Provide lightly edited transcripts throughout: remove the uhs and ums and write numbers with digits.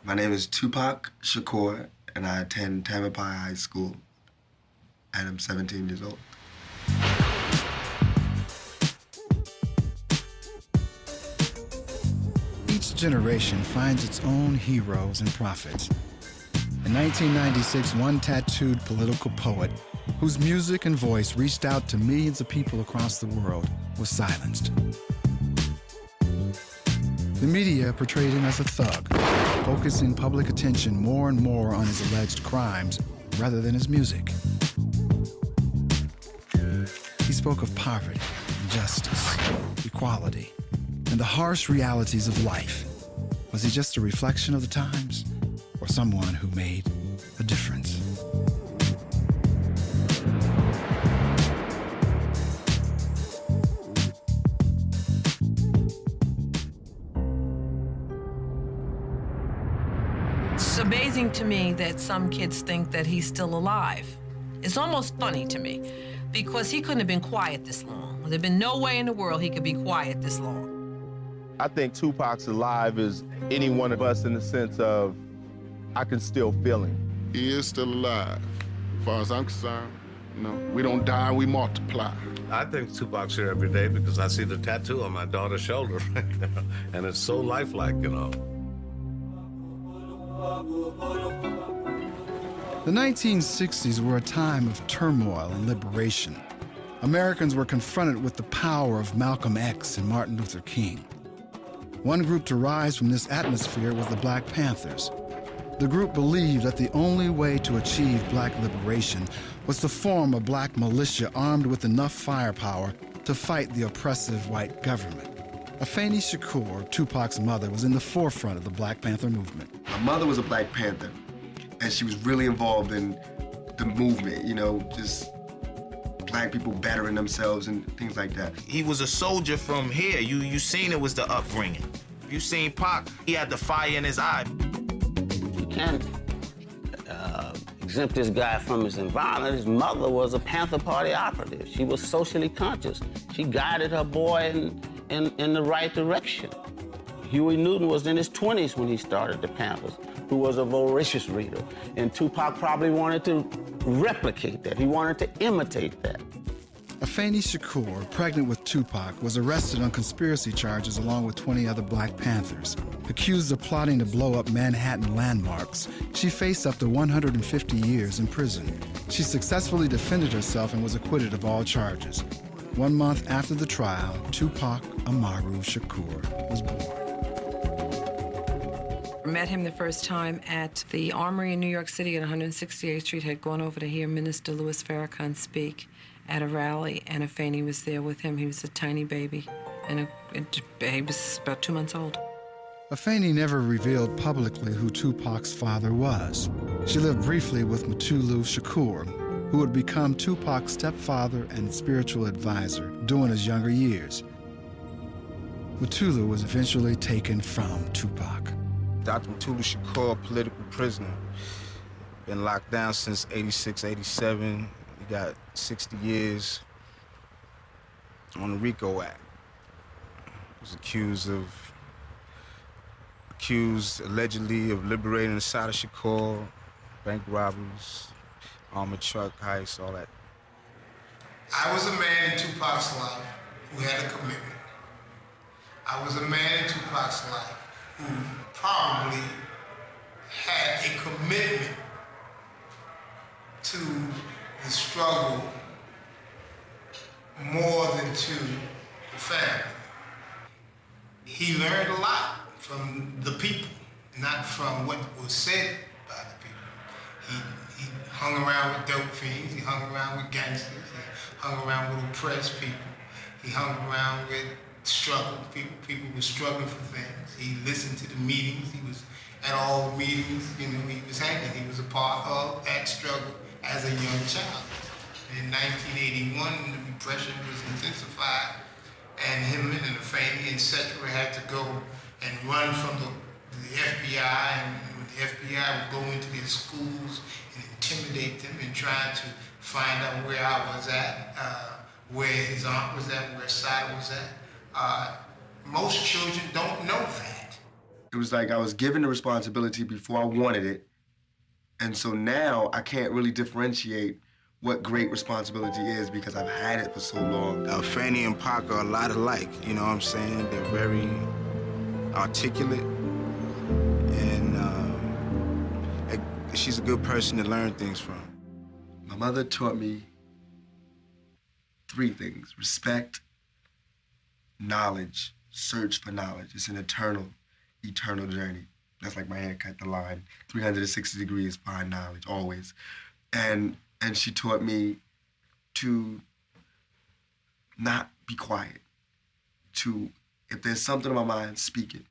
My name is Tupac Shakur, and I attend Tamalpais High School, and I'm 17 years old. Each generation finds its own heroes and prophets. In 1996, one tattooed political poet, whose music and voice reached out to millions of people across the world, was silenced. The media portrayed him as a thug, focusing public attention more and more on his alleged crimes rather than his music. He spoke of poverty, injustice, equality, and the harsh realities of life. Was he just a reflection of the times, or someone who made a difference? It's amazing to me that some kids think that he's still alive. It's almost funny to me, because he couldn't have been quiet this long. There'd been no way in the world he could be quiet this long. I think Tupac's alive as any one of us in the sense of, I can still feel him. He is still alive. As far as I'm concerned, we don't die, we multiply. I think Tupac's here every day because I see the tattoo on my daughter's shoulder right now, and it's so lifelike, The 1960s were a time of turmoil and liberation. Americans were confronted with the power of Malcolm X and Martin Luther King. One group to rise from this atmosphere was the Black Panthers. The group believed that the only way to achieve black liberation was to form a black militia armed with enough firepower to fight the oppressive white government. Afeni Shakur, Tupac's mother, was in the forefront of the Black Panther movement. My mother was a Black Panther, and she was really involved in the movement, just black people bettering themselves and things like that. He was a soldier from here. You seen it was the upbringing. You seen Pac, he had the fire in his eye. You can't exempt this guy from his environment. His mother was a Panther Party operative. She was socially conscious. She guided her boy in the right direction. Huey Newton was in his 20s when he started the Panthers, who was a voracious reader. And Tupac probably wanted to replicate that. He wanted to imitate that. Afeni Shakur, pregnant with Tupac, was arrested on conspiracy charges along with 20 other Black Panthers. Accused of plotting to blow up Manhattan landmarks, she faced up to 150 years in prison. She successfully defended herself and was acquitted of all charges. 1 month after the trial, Tupac Amaru Shakur was born. I met him the first time at the Armory in New York City at 168th Street. Had gone over to hear Minister Louis Farrakhan speak at a rally, and Afeni was there with him. He was a tiny baby, and he was about 2 months old. Afeni never revealed publicly who Tupac's father was. She lived briefly with Mutulu Shakur, who would become Tupac's stepfather and spiritual advisor during his younger years. Mutulu was eventually taken from Tupac. Dr. Mutulu Shakur, political prisoner. Been locked down since 86, 87. He got 60 years on the RICO Act. Was accused allegedly of liberating the side of Shakur, bank robberies, armored truck heists, all that. I was a man in Tupac's life who had a commitment. I was a man in Tupac's life who probably had a commitment to the struggle more than to the family. He learned a lot from the people, not from what was said by the people. He hung around with dope fiends, he hung around with gangsters, he hung around with oppressed people, he hung around with struggle. People were struggling for things. He listened to the meetings. He was at all the meetings. He was hanging. He was a part of that struggle as a young child. In 1981, when the Depression was intensified, and him and the family, etc., had to go and run from the FBI, and the FBI would go into their schools and intimidate them and try to find out where I was at, where his aunt was at, where Sada was at. Most children don't know that. It was like I was given the responsibility before I wanted it. And so now I can't really differentiate what great responsibility is because I've had it for so long. Fanny and Pac are a lot alike, you know what I'm saying? They're very articulate, and she's a good person to learn things from. My mother taught me 3 things: respect, knowledge, search for knowledge. It's an eternal journey. That's like my haircut, the line, 360 degrees find knowledge, always. And she taught me to not be quiet, to, if there's something on my mind, speak it.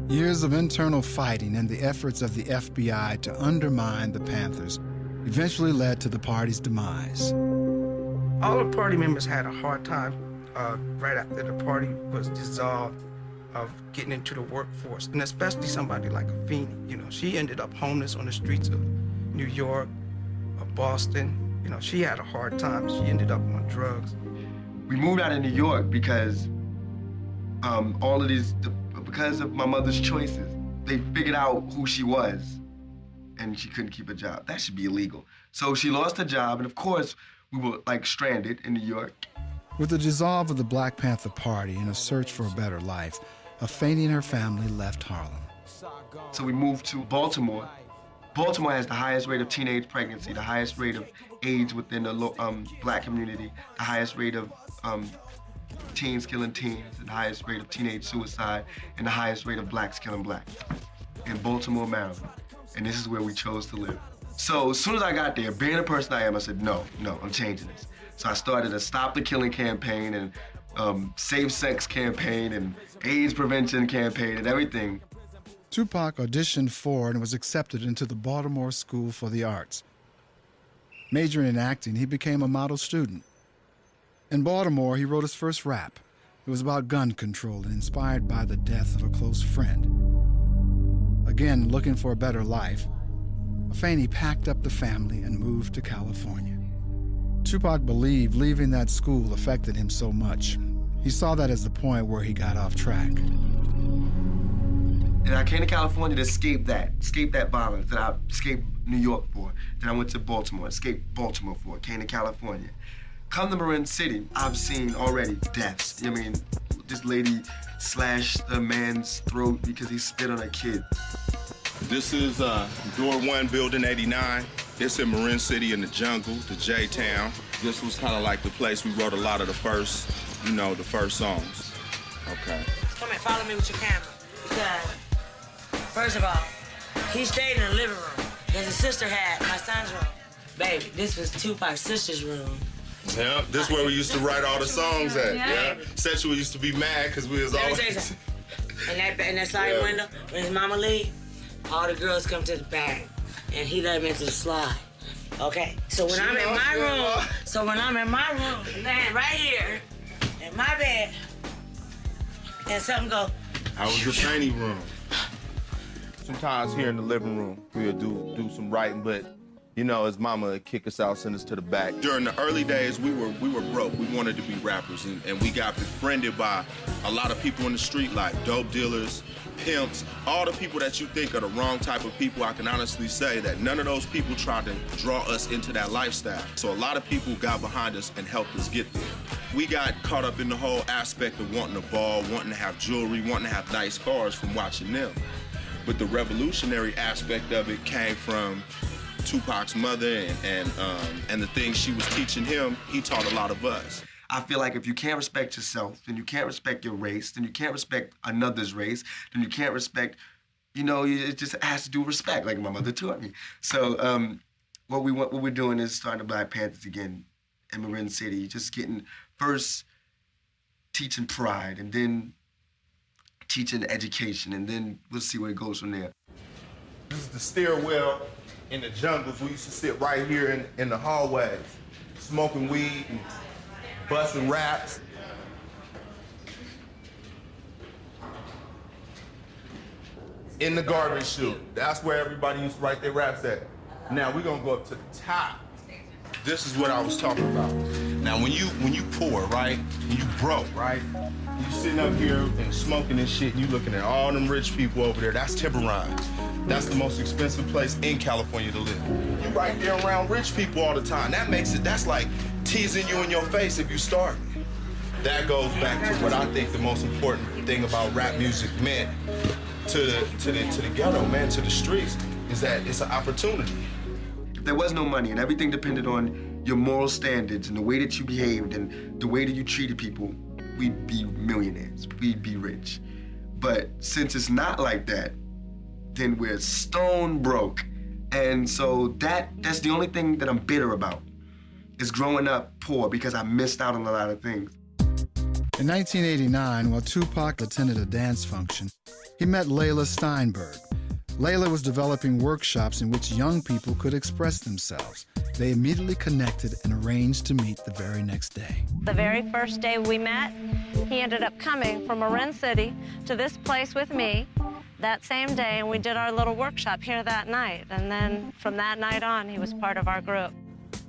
Years of internal fighting and the efforts of the FBI to undermine the Panthers eventually led to the party's demise. All the party members had a hard time right after the party was dissolved of getting into the workforce, and especially somebody like Afeni. You know, she ended up homeless on the streets of New York, of Boston. You know, she had a hard time. She ended up on drugs. We moved out of New York because because of my mother's choices. They figured out who she was, and she couldn't keep a job. That should be illegal. So she lost her job, and of course, we were like stranded in New York. With the dissolve of the Black Panther Party and a search for a better life, Afeni and her family left Harlem. So we moved to Baltimore. Baltimore has the highest rate of teenage pregnancy, the highest rate of AIDS within the Black community, the highest rate of teens killing teens, the highest rate of teenage suicide, and the highest rate of Blacks killing Blacks in Baltimore, Maryland. And this is where we chose to live. So as soon as I got there, being the person I am, I said, no, I'm changing this. So I started a Stop the Killing campaign and safe sex campaign and AIDS prevention campaign and everything. Tupac auditioned for and was accepted into the Baltimore School for the Arts. Majoring in acting, he became a model student. In Baltimore, he wrote his first rap. It was about gun control and inspired by the death of a close friend. Again, looking for a better life, Afeni packed up the family and moved to California. Tupac believed leaving that school affected him so much. He saw that as the point where he got off track. And I came to California to escape that violence that I escaped New York for. Then I went to Baltimore, escaped Baltimore for, came to California. Come to Marin City, I've seen already deaths. I mean, this lady slashed a man's throat because he spit on a kid. This is Door 1, Building 89. It's in Marin City in the jungle, the J-Town. This was kind of like the place we wrote a lot of the first songs. Okay. Come here, follow me with your camera. Because, first of all, he stayed in the living room. Because his sister had my son's room. Baby, this was Tupac's sister's room. Yeah, this is where we used to write all the songs at. Yeah. Sexual used to be mad because we was always... In that slide window, when his mama leave, all the girls come to the back, and he let them into the slide. Okay? So when I'm in my room, laying right here, in my bed, and something go... I was the training room. Sometimes here in the living room, we'll do some writing, but you know, his mama would kick us out, send us to the back. During the early days, we were broke. We wanted to be rappers, and we got befriended by a lot of people in the street, like dope dealers, pimps, all the people that you think are the wrong type of people. I can honestly say that none of those people tried to draw us into that lifestyle. So a lot of people got behind us and helped us get there. We got caught up in the whole aspect of wanting a ball, wanting to have jewelry, wanting to have nice cars from watching them. But the revolutionary aspect of it came from Tupac's mother and the things she was teaching him. He taught a lot of us. I feel like if you can't respect yourself, then you can't respect your race, then you can't respect another's race, then you can't respect, you know, it just has to do with respect, like my mother taught me. So what we're doing is starting the Black Panthers again in Marin City, just getting first teaching pride, and then teaching education, and then we'll see where it goes from there. This is the stairwell in the jungles. We used to sit right here in the hallways, smoking weed and busting raps. In the garbage chute. That's where everybody used to write their raps at. Now we're gonna go up to the top. This is what I was talking about. Now, when you poor, right, and you broke, right, you sitting up here and smoking and shit, and you looking at all them rich people over there, that's Tiburon. That's the most expensive place in California to live. You right there around rich people all the time. That's like teasing you in your face if you starve. That goes back to what I think the most important thing about rap music meant to the ghetto, man, to the streets, is that it's an opportunity. If there was no money and everything depended on your moral standards and the way that you behaved and the way that you treated people, we'd be millionaires, we'd be rich. But since it's not like that, then we're stone broke. And so that's the only thing that I'm bitter about, is growing up poor because I missed out on a lot of things. In 1989, while Tupac attended a dance function, he met Layla Steinberg. Layla was developing workshops in which young people could express themselves. They immediately connected and arranged to meet the very next day. The very first day we met, he ended up coming from Marin City to this place with me that same day, and we did our little workshop here that night. And then from that night on, he was part of our group.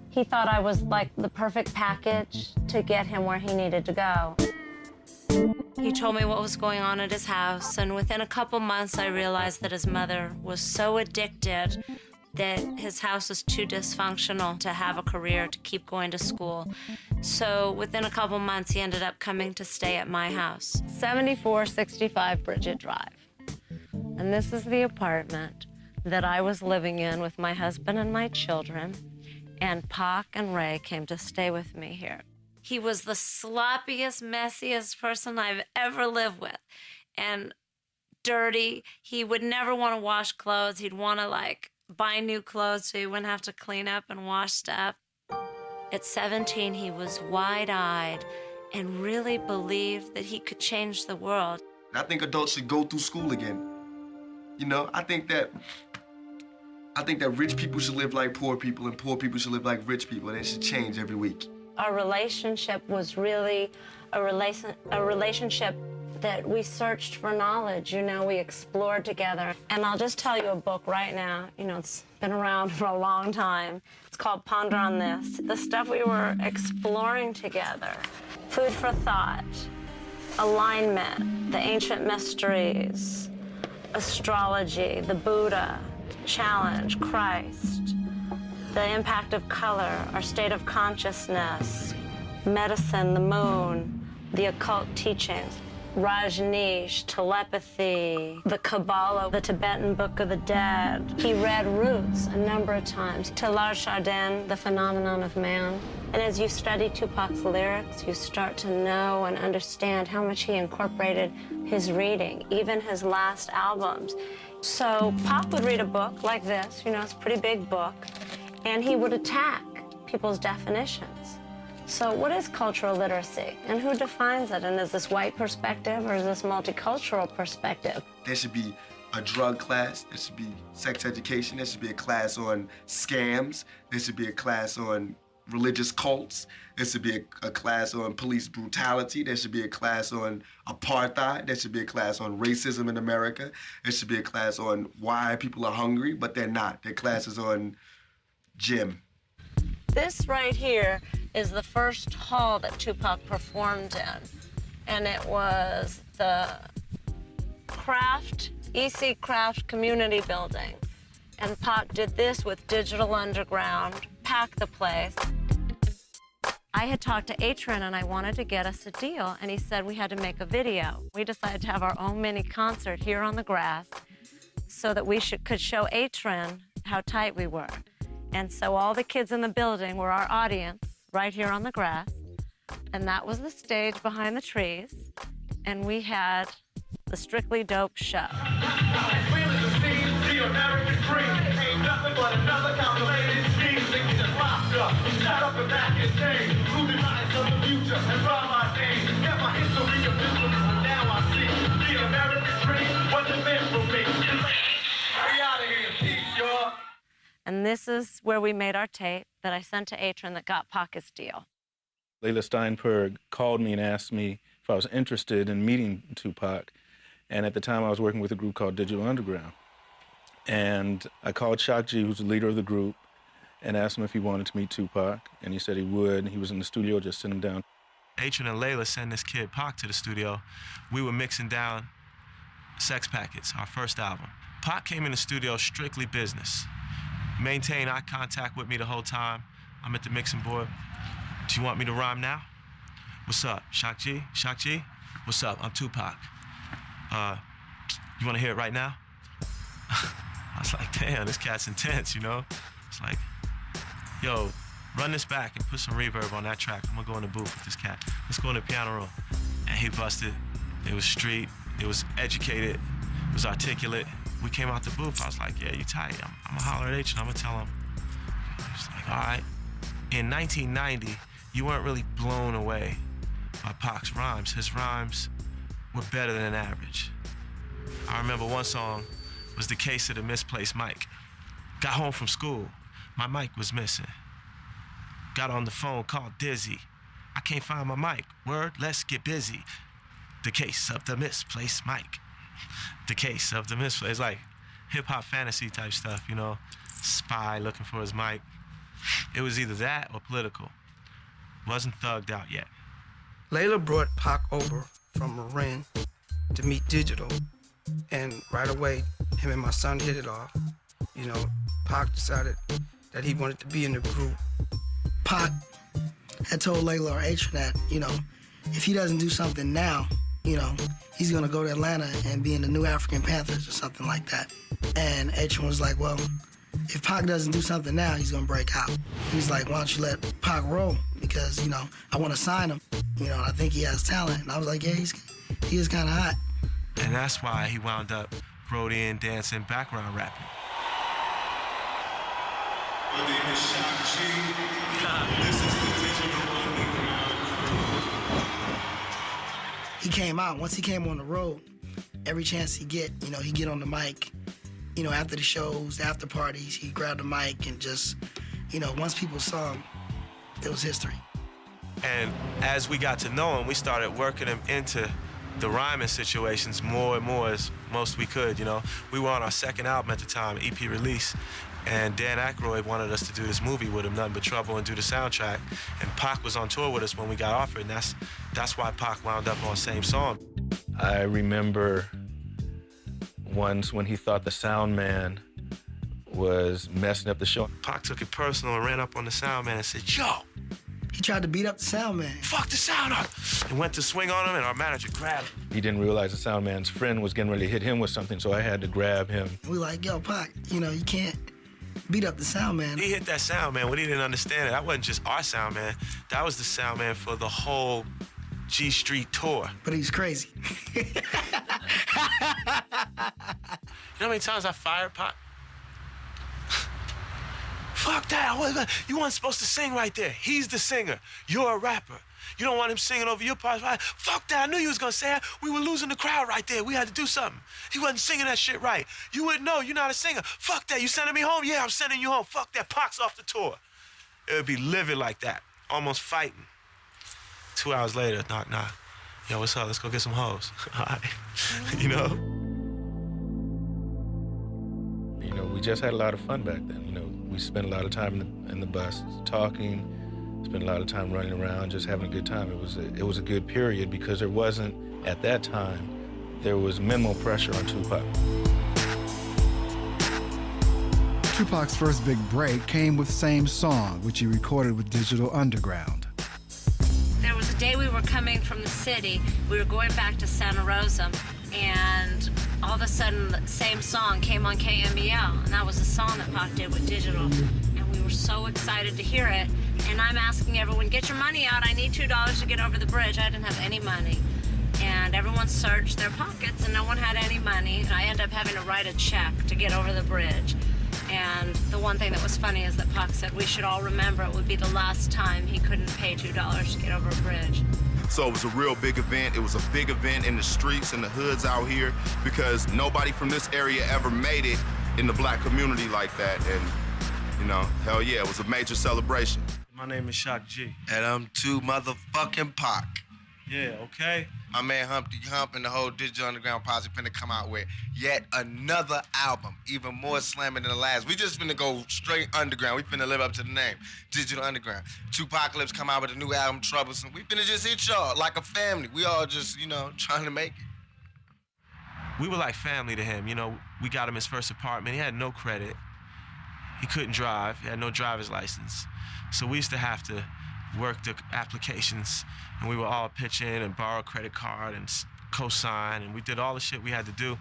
He thought I was like the perfect package to get him where he needed to go. He told me what was going on at his house, and within a couple months, I realized that his mother was so addicted that his house was too dysfunctional to have a career, to keep going to school. So within a couple months, he ended up coming to stay at my house. 7465 Bridget Drive. And this is the apartment that I was living in with my husband and my children, and Pac and Ray came to stay with me here. He was the sloppiest, messiest person I've ever lived with. And dirty. He would never want to wash clothes. He'd want to, like, buy new clothes so he wouldn't have to clean up and wash stuff. At 17, he was wide-eyed and really believed that he could change the world. I think adults should go through school again. You know, I think that rich people should live like poor people and poor people should live like rich people, and it should change every week. Our relationship was really a relationship that we searched for knowledge, you know, we explored together. And I'll just tell you a book right now, you know, it's been around for a long time. It's called Ponder on This. The stuff we were exploring together. Food for thought, alignment, the ancient mysteries, astrology, the Buddha, challenge, Christ, the impact of color, our state of consciousness, medicine, the moon, the occult teachings, Rajneesh, telepathy, the Kabbalah, the Tibetan Book of the Dead. He read Roots a number of times. Teilhard Chardin, The Phenomenon of Man. And as you study Tupac's lyrics, you start to know and understand how much he incorporated his reading, even his last albums. So Pac would read a book like this, you know, it's a pretty big book, and he would attack people's definitions. So what is cultural literacy, and who defines it? And is this white perspective, or is this multicultural perspective? There should be a drug class, there should be sex education, there should be a class on scams, there should be a class on religious cults, there should be a class on police brutality, there should be a class on apartheid, there should be a class on racism in America, there should be a class on why people are hungry, but they're not. Their classes on gym. This right here is the first hall that Tupac performed in, and it was the EC Craft Community Building. And Pac did this with Digital Underground, packed the place. I had talked to Atron and I wanted to get us a deal, and he said we had to make a video. We decided to have our own mini concert here on the grass so that we could show Atron how tight we were. And so all the kids in the building were our audience right here on the grass, and that was the stage behind the trees, and we had the Strictly Dope show. And this is where we made our tape that I sent to Atron that got Pac his deal. Layla Steinberg called me and asked me if I was interested in meeting Tupac. And at the time, I was working with a group called Digital Underground. And I called Shock G, who's the leader of the group, and asked him if he wanted to meet Tupac, and he said he would. He was in the studio just sitting down. Atron and Layla sent this kid Pac to the studio. We were mixing down Sex Packets, our first album. Pac came in the studio strictly business. Maintained eye contact with me the whole time. I'm at the mixing board. Do you want me to rhyme now? What's up, Shock G? Shock G? What's up? I'm Tupac. You want to hear it right now? I was like, damn, this cat's intense, you know? It's like, yo, run this back and put some reverb on that track. I'm gonna go in the booth with this cat. Let's go in the piano room. And he busted. It was street. It was educated. It was articulate. We came out the booth. I was like, yeah, you tight. I'm gonna holler at H and I'm gonna tell him. He's like, all right. In 1990, you weren't really blown away by Pac's rhymes. His rhymes were better than average. I remember one song was The Case of the Misplaced Mic. Got home from school. My mic was missing. Got on the phone, called Dizzy. I can't find my mic. Word, let's get busy. The case of the misplaced mic. The case of the misplaced, like hip-hop fantasy type stuff, you know? Spy looking for his mic. It was either that or political. Wasn't thugged out yet. Layla brought Pac over from Marin to meet Digital, and right away, him and my son hit it off. You know, Pac decided that he wanted to be in the group. Pac had told Layla or Atron that, you know, if he doesn't do something now, you know, he's gonna go to Atlanta and be in the New African Panthers or something like that. And Atron was like, well, if Pac doesn't do something now, he's gonna break out. He's like, why don't you let Pac roll? Because, you know, I wanna sign him. You know, I think he has talent. And I was like, yeah, he is kinda hot. And that's why he wound up roadieing, dancing, background rapping. My name is Shock G. This is the Digital Underground crew. He came out. Once he came on the road, every chance he get, you know, he get on the mic. You know, after the shows, after parties, he grabbed the mic and just, you know, once people saw him, it was history. And as we got to know him, we started working him into the rhyming situations more and more as most we could, you know. We were on our second album at the time, EP release, and Dan Aykroyd wanted us to do this movie with him, Nothing But Trouble, and do the soundtrack. And Pac was on tour with us when we got offered, and that's why Pac wound up on Same Song. I remember once when he thought the sound man was messing up the show. Pac took it personal and ran up on the sound man and said, yo! He tried to beat up the sound man. Fuck the sound up! And went to swing on him, and our manager grabbed him. He didn't realize the sound man's friend was getting ready to hit him with something, so I had to grab him. We like, yo, Pac, you know, you can't beat up the sound man. He hit that sound man when he didn't understand it. That wasn't just our sound man. That was the sound man for the whole G Street tour. But he's crazy. You know how many times I fired Pac? Fuck that. You weren't supposed to sing right there. He's the singer. You're a rapper. You don't want him singing over your parts, right? Fuck that. I knew you was gonna say that. We were losing the crowd right there. We had to do something. He wasn't singing that shit right. You wouldn't know. You're not a singer. Fuck that. You sending me home? Yeah, I'm sending you home. Fuck that. Pac's off the tour. It would be livid like that, almost fighting. 2 hours later, knock, knock. Yo, what's up? Let's go get some hoes. All right. You know? You know, we just had a lot of fun back then. You know, we spent a lot of time in the bus talking, spent a lot of time running around, just having a good time. It was a good period because there wasn't, at that time, there was minimal pressure on Tupac. Tupac's first big break came with Same Song, which he recorded with Digital Underground. There was a day we were coming from the city. We were going back to Santa Rosa, and all of a sudden, the Same Song came on KMEL, and that was the song that Pac did with Digital. And we were so excited to hear it. And I'm asking everyone, get your money out. I need $2 to get over the bridge. I didn't have any money. And everyone searched their pockets, and no one had any money. And I ended up having to write a check to get over the bridge. And the one thing that was funny is that Pac said we should all remember it would be the last time he couldn't pay $2 to get over a bridge. So it was a real big event. It was a big event in the streets and the hoods out here because nobody from this area ever made it in the black community like that. And, you know, hell yeah, it was a major celebration. My name is Shock G. And I'm too motherfucking Pac. Yeah, okay. My man Humpty Hump and the whole Digital Underground Posse finna come out with yet another album, even more slamming than the last. We just finna go straight underground. We finna live up to the name, Digital Underground. Tupacalypse come out with a new album, Troublesome. We finna just hit y'all like a family. We all just, you know, trying to make it. We were like family to him. You know, we got him his first apartment. He had no credit. He couldn't drive. He had no driver's license. So we used to have to work the applications, and we would all pitch in and borrow a credit card and co-sign, and we did all the shit we had to do.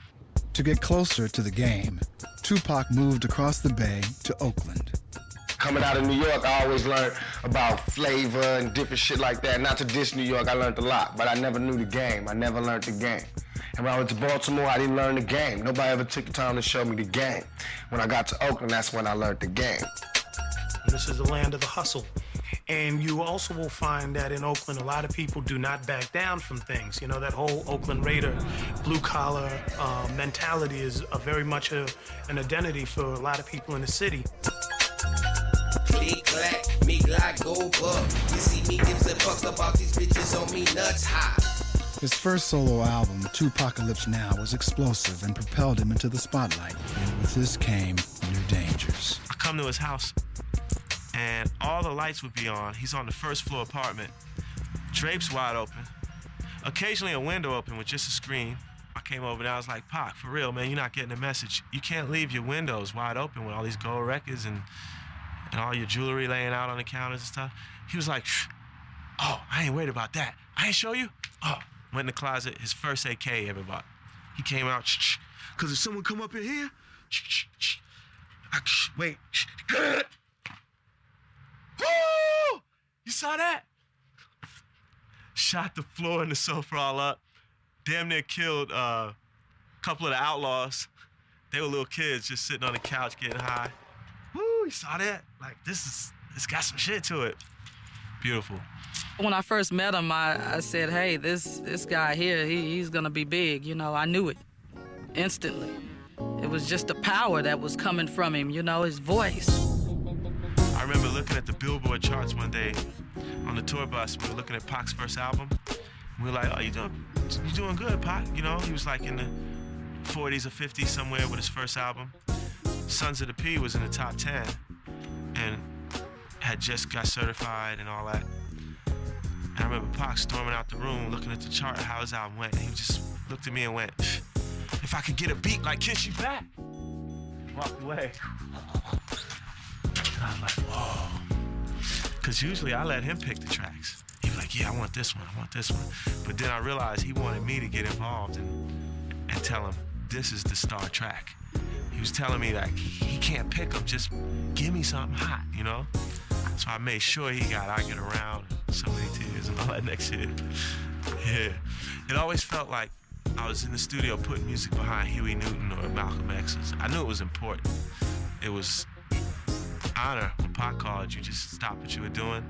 To get closer to the game, Tupac moved across the bay to Oakland. Coming out of New York, I always learned about flavor and different shit like that. Not to diss New York, I learned a lot, but I never knew the game. I never learned the game. And when I went to Baltimore, I didn't learn the game. Nobody ever took the time to show me the game. When I got to Oakland, that's when I learned the game. This is the land of the hustle. And you also will find that in Oakland, a lot of people do not back down from things. You know, that whole Oakland Raider, blue-collar mentality is very much an identity for a lot of people in the city. Click, clack, me like go up. You see me gives a fuck about these bitches on me nuts high. His first solo album, Tupacalypse Now, was explosive and propelled him into the spotlight. And with this came new dangers. I come to his house, and all the lights would be on. He's on the first floor apartment. Drapes wide open. Occasionally a window open with just a screen. I came over and I was like, Pac, for real, man, you're not getting the message. You can't leave your windows wide open with all these gold records and all your jewelry laying out on the counters and stuff. He was like, shh. Oh, I ain't worried about that. I ain't show you? Oh, went in the closet, his first AK ever bought. He came out, shh, because if someone come up in here, shh, shh, shh. Wait, shh, good. Woo! You saw that? Shot the floor and the sofa all up. Damn near killed a couple of the Outlaws. They were little kids just sitting on the couch getting high. Woo, you saw that? Like, it's got some shit to it. Beautiful. When I first met him, I said, hey, this guy here, he's gonna be big. You know, I knew it instantly. It was just the power that was coming from him, you know, his voice. I remember looking at the Billboard charts one day on the tour bus. We were looking at Pac's first album. We were like, oh, you doing good, Pac. You know, he was like in the 40s or 50s somewhere with his first album. Sons of the P was in the top 10 and had just got certified and all that. And I remember Pac storming out the room, looking at the chart, how his album went. And he just looked at me and went, if I could get a beat like Kiss You Back. Walked away. And I was like, whoa. Because usually I let him pick the tracks. He was like, yeah, I want this one, I want this one. But then I realized he wanted me to get involved and tell him, this is the star track. He was telling me, like, he can't pick them, just give me something hot, you know? So I made sure he got I Get Around, So Many Tears, and all that next shit. Yeah. It always felt like I was in the studio putting music behind Huey Newton or Malcolm X's. I knew it was important. It was honor when Pac called you, just stopped what you were doing,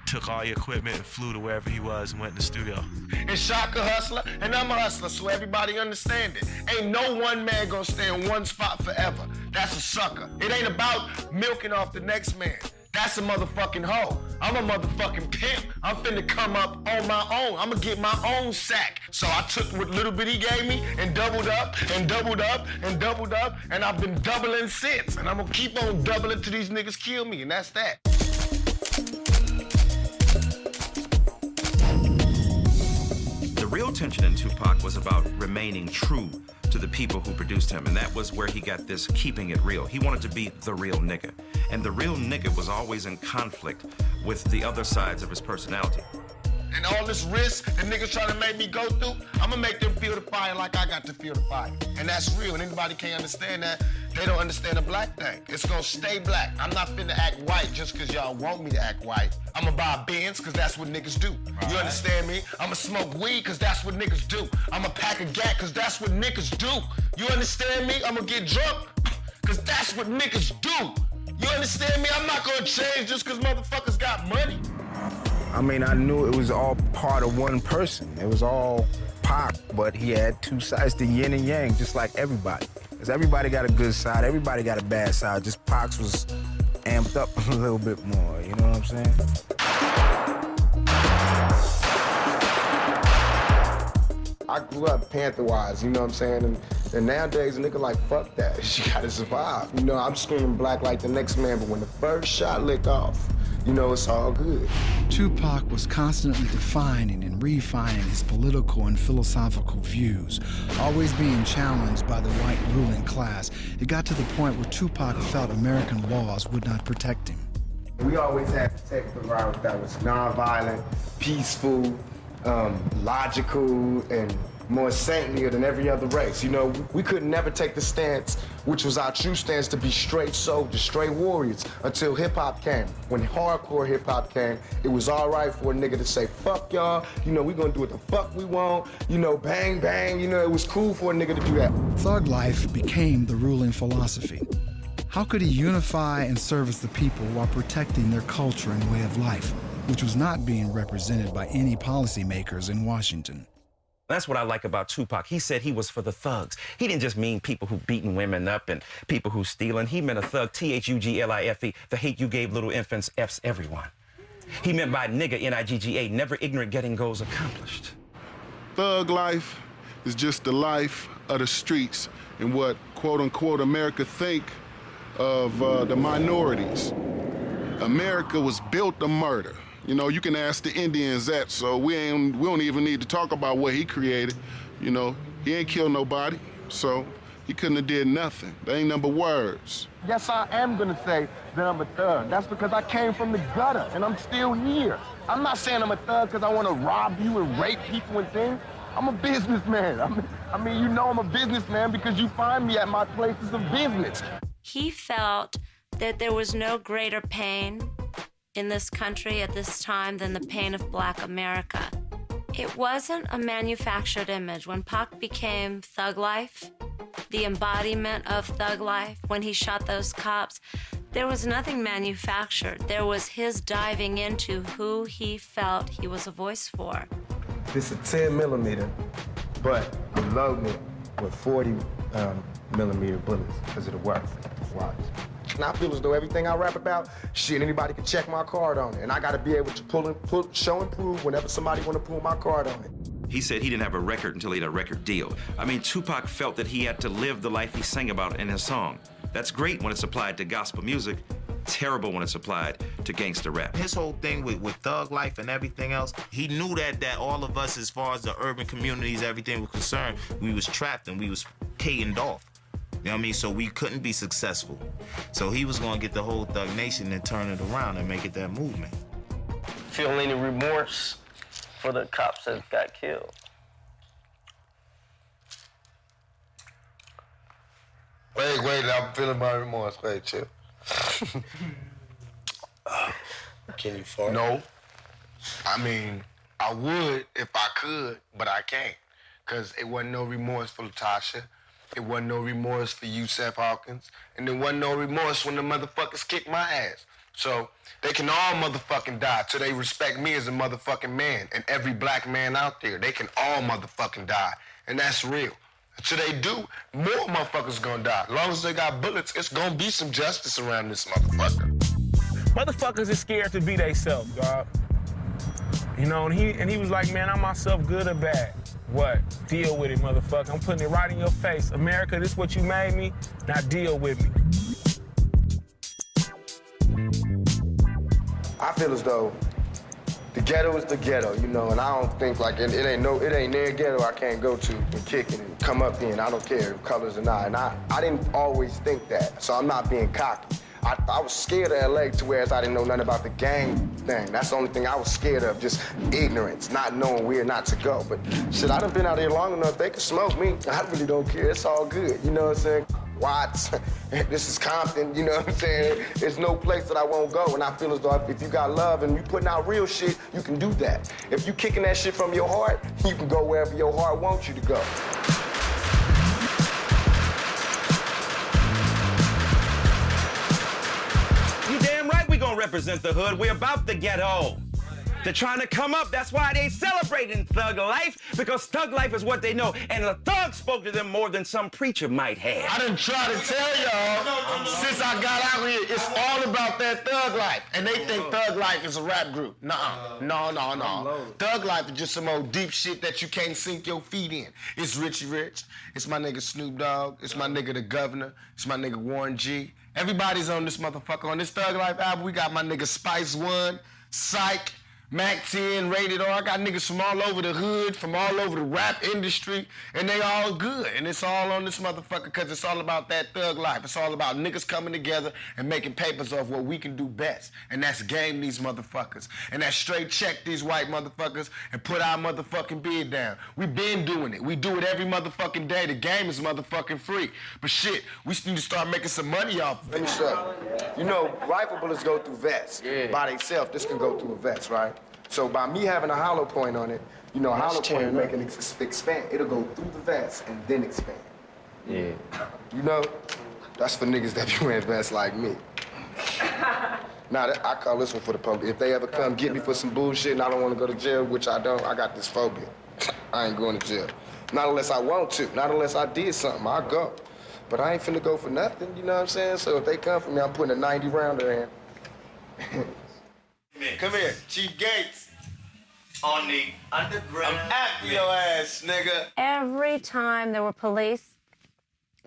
took all your equipment and flew to wherever he was and went in the studio. And Shock a hustler, and I'm a hustler, so everybody understand it. Ain't no one man gonna stay in one spot forever. That's a sucker. It ain't about milking off the next man. That's a motherfucking hoe. I'm a motherfucking pimp. I'm finna come up on my own. I'ma get my own sack. So I took what little bit he gave me and doubled up and doubled up and doubled up, and I've been doubling since. And I'm gonna keep on doubling till these niggas kill me, and that's that. The real tension in Tupac was about remaining true to the people who produced him, and that was where he got this keeping it real. He wanted to be the real nigga, and the real nigga was always in conflict with the other sides of his personality. And all this risk that niggas trying to make me go through, I'ma make them feel the fire like I got to feel the fire. And that's real, and anybody can't understand that, they don't understand the black thing. It's gonna stay black. I'm not finna act white just cause y'all want me to act white. I'ma buy a Benz cause that's what niggas do. You understand me? I'ma smoke weed cause that's what niggas do. I'ma pack a gat cause that's what niggas do. You understand me? I'ma get drunk cause that's what niggas do. You understand me? I'm not gonna change just cause motherfuckers got money. I mean, I knew it was all part of one person. It was all Pac, but he had two sides, the yin and yang, just like everybody. Because everybody got a good side, everybody got a bad side. Just Pac's was amped up a little bit more, you know what I'm saying? I grew up Panther-wise, you know what I'm saying? And nowadays, a nigga like, fuck that. You gotta survive. You know, I'm screaming black like the next man, but when the first shot lick off, you know, it's all good. Tupac was constantly defining and refining his political and philosophical views, always being challenged by the white ruling class. It got to the point where Tupac felt American laws would not protect him. We always had to take the route that was nonviolent, peaceful, logical, and more saintlier than every other race. You know, we could never take the stance, which was our true stance, to be straight soldiers, straight warriors, until hip-hop came. When hardcore hip-hop came, it was all right for a nigga to say, fuck y'all, you know, we gonna do what the fuck we want, you know, bang, bang, you know, it was cool for a nigga to do that. Thug life became the ruling philosophy. How could he unify and service the people while protecting their culture and way of life, which was not being represented by any policymakers in Washington? That's what I like about Tupac. He said he was for the thugs. He didn't just mean people who beating women up and people who stealing. He meant a thug, T-H-U-G-L-I-F-E, the hate you gave little infants, F's everyone. He meant by nigga, N-I-G-G-A, never ignorant getting goals accomplished. Thug life is just the life of the streets and what, quote-unquote, America think of the minorities. America was built to murder. You know, you can ask the Indians that, so we don't even need to talk about what he created. You know, he ain't killed nobody, so he couldn't have did nothing. They ain't number words. Yes, I am gonna say that I'm a thug. That's because I came from the gutter, and I'm still here. I'm not saying I'm a thug because I want to rob you and rape people and things. I'm a businessman. I mean, you know I'm a businessman because you find me at my places of business. He felt that there was no greater pain in this country at this time than the pain of Black America. It wasn't a manufactured image. When Pac became Thug Life, the embodiment of Thug Life, when he shot those cops, there was nothing manufactured. There was his diving into who he felt he was a voice for. This is 10 millimeter, but I'm loading it with 40 millimeter bullets because of the work. Watch. And I feel as though everything I rap about, shit, anybody can check my card on it. And I gotta be able to show and prove whenever somebody wanna pull my card on it. He said he didn't have a record until he had a record deal. I mean, Tupac felt that he had to live the life he sang about in his song. That's great when it's applied to gospel music, terrible when it's applied to gangster rap. His whole thing with thug life and everything else, he knew that all of us, as far as the urban communities, everything was concerned, we was trapped and we was cadened off. You know what I mean? So we couldn't be successful. So he was gonna get the whole Thug Nation and turn it around and make it that movement. Feel any remorse for the cops that got killed? Wait, I'm feeling my remorse. Wait, chill. Can you fart? No. I mean, I would if I could, but I can't. Because it wasn't no remorse for Latasha. It wasn't no remorse for you, Seth Hawkins. And there wasn't no remorse when the motherfuckers kicked my ass. So they can all motherfucking die till they respect me as a motherfucking man. And every black man out there, they can all motherfucking die. And that's real. Until they do, more motherfuckers gonna die. As long as they got bullets, it's gonna be some justice around this motherfucker. Motherfuckers is scared to be theyself, dog. You know, and he was like, man, I'm myself, good or bad. What? Deal with it, motherfucker. I'm putting it right in your face. America, this is what you made me. Now deal with me. I feel as though the ghetto is the ghetto, you know, and I don't think like it ain't near ghetto I can't go to and kick it and come up in. I don't care if colors or not. And I didn't always think that, so I'm not being cocky. I was scared of LA to whereas I didn't know nothing about the gang thing. That's the only thing I was scared of, just ignorance, not knowing where not to go. But shit, I done been out here long enough, they can smoke me. I really don't care, it's all good, you know what I'm saying? Watts, this is Compton, you know what I'm saying? There's no place that I won't go, and I feel as though if you got love and you putting out real shit, you can do that. If you kicking that shit from your heart, you can go wherever your heart wants you to go. You damn right we gonna represent the hood. We're about the ghetto. They're trying to come up. That's why they celebrating thug life, because thug life is what they know. And the thug spoke to them more than some preacher might have. I done tried to tell y'all since I got out here, it's all about that thug life. And they think thug life is a rap group. Nuh-uh. No. Thug life is just some old deep shit that you can't sink your feet in. It's Richie Rich. It's my nigga Snoop Dogg. It's my nigga the Governor. It's my nigga Warren G. Everybody's on this motherfucker. On this Thug Life album, we got my nigga Spice One, Psych, Mac 10, Rated R. I got niggas from all over the hood, from all over the rap industry, and they all good. And it's all on this motherfucker because it's all about that thug life. It's all about niggas coming together and making papers off what we can do best. And that's game these motherfuckers. And that's straight check these white motherfuckers and put our motherfucking bid down. We been doing it. We do it every motherfucking day. The game is motherfucking free. But shit, we need to start making some money off of it. Let me show you. You know, rifle bullets go through vests. By themselves, this can go through a vest, right? So by me having a hollow point on it, you know, a hollow point will make it expand. It'll go through the vest and then expand. Yeah. You know, that's for niggas that be wearing vests like me. Now, I call this one for the public. If they ever come get me for some bullshit and I don't want to go to jail, which I don't, I got this phobia. I ain't going to jail. Not unless I want to. Not unless I did something, I'll go. But I ain't finna go for nothing, you know what I'm saying? So if they come for me, I'm putting a 90 rounder in. Come here, Chief Gates. On the underground. I'm after your ass, nigga. Every time there were police,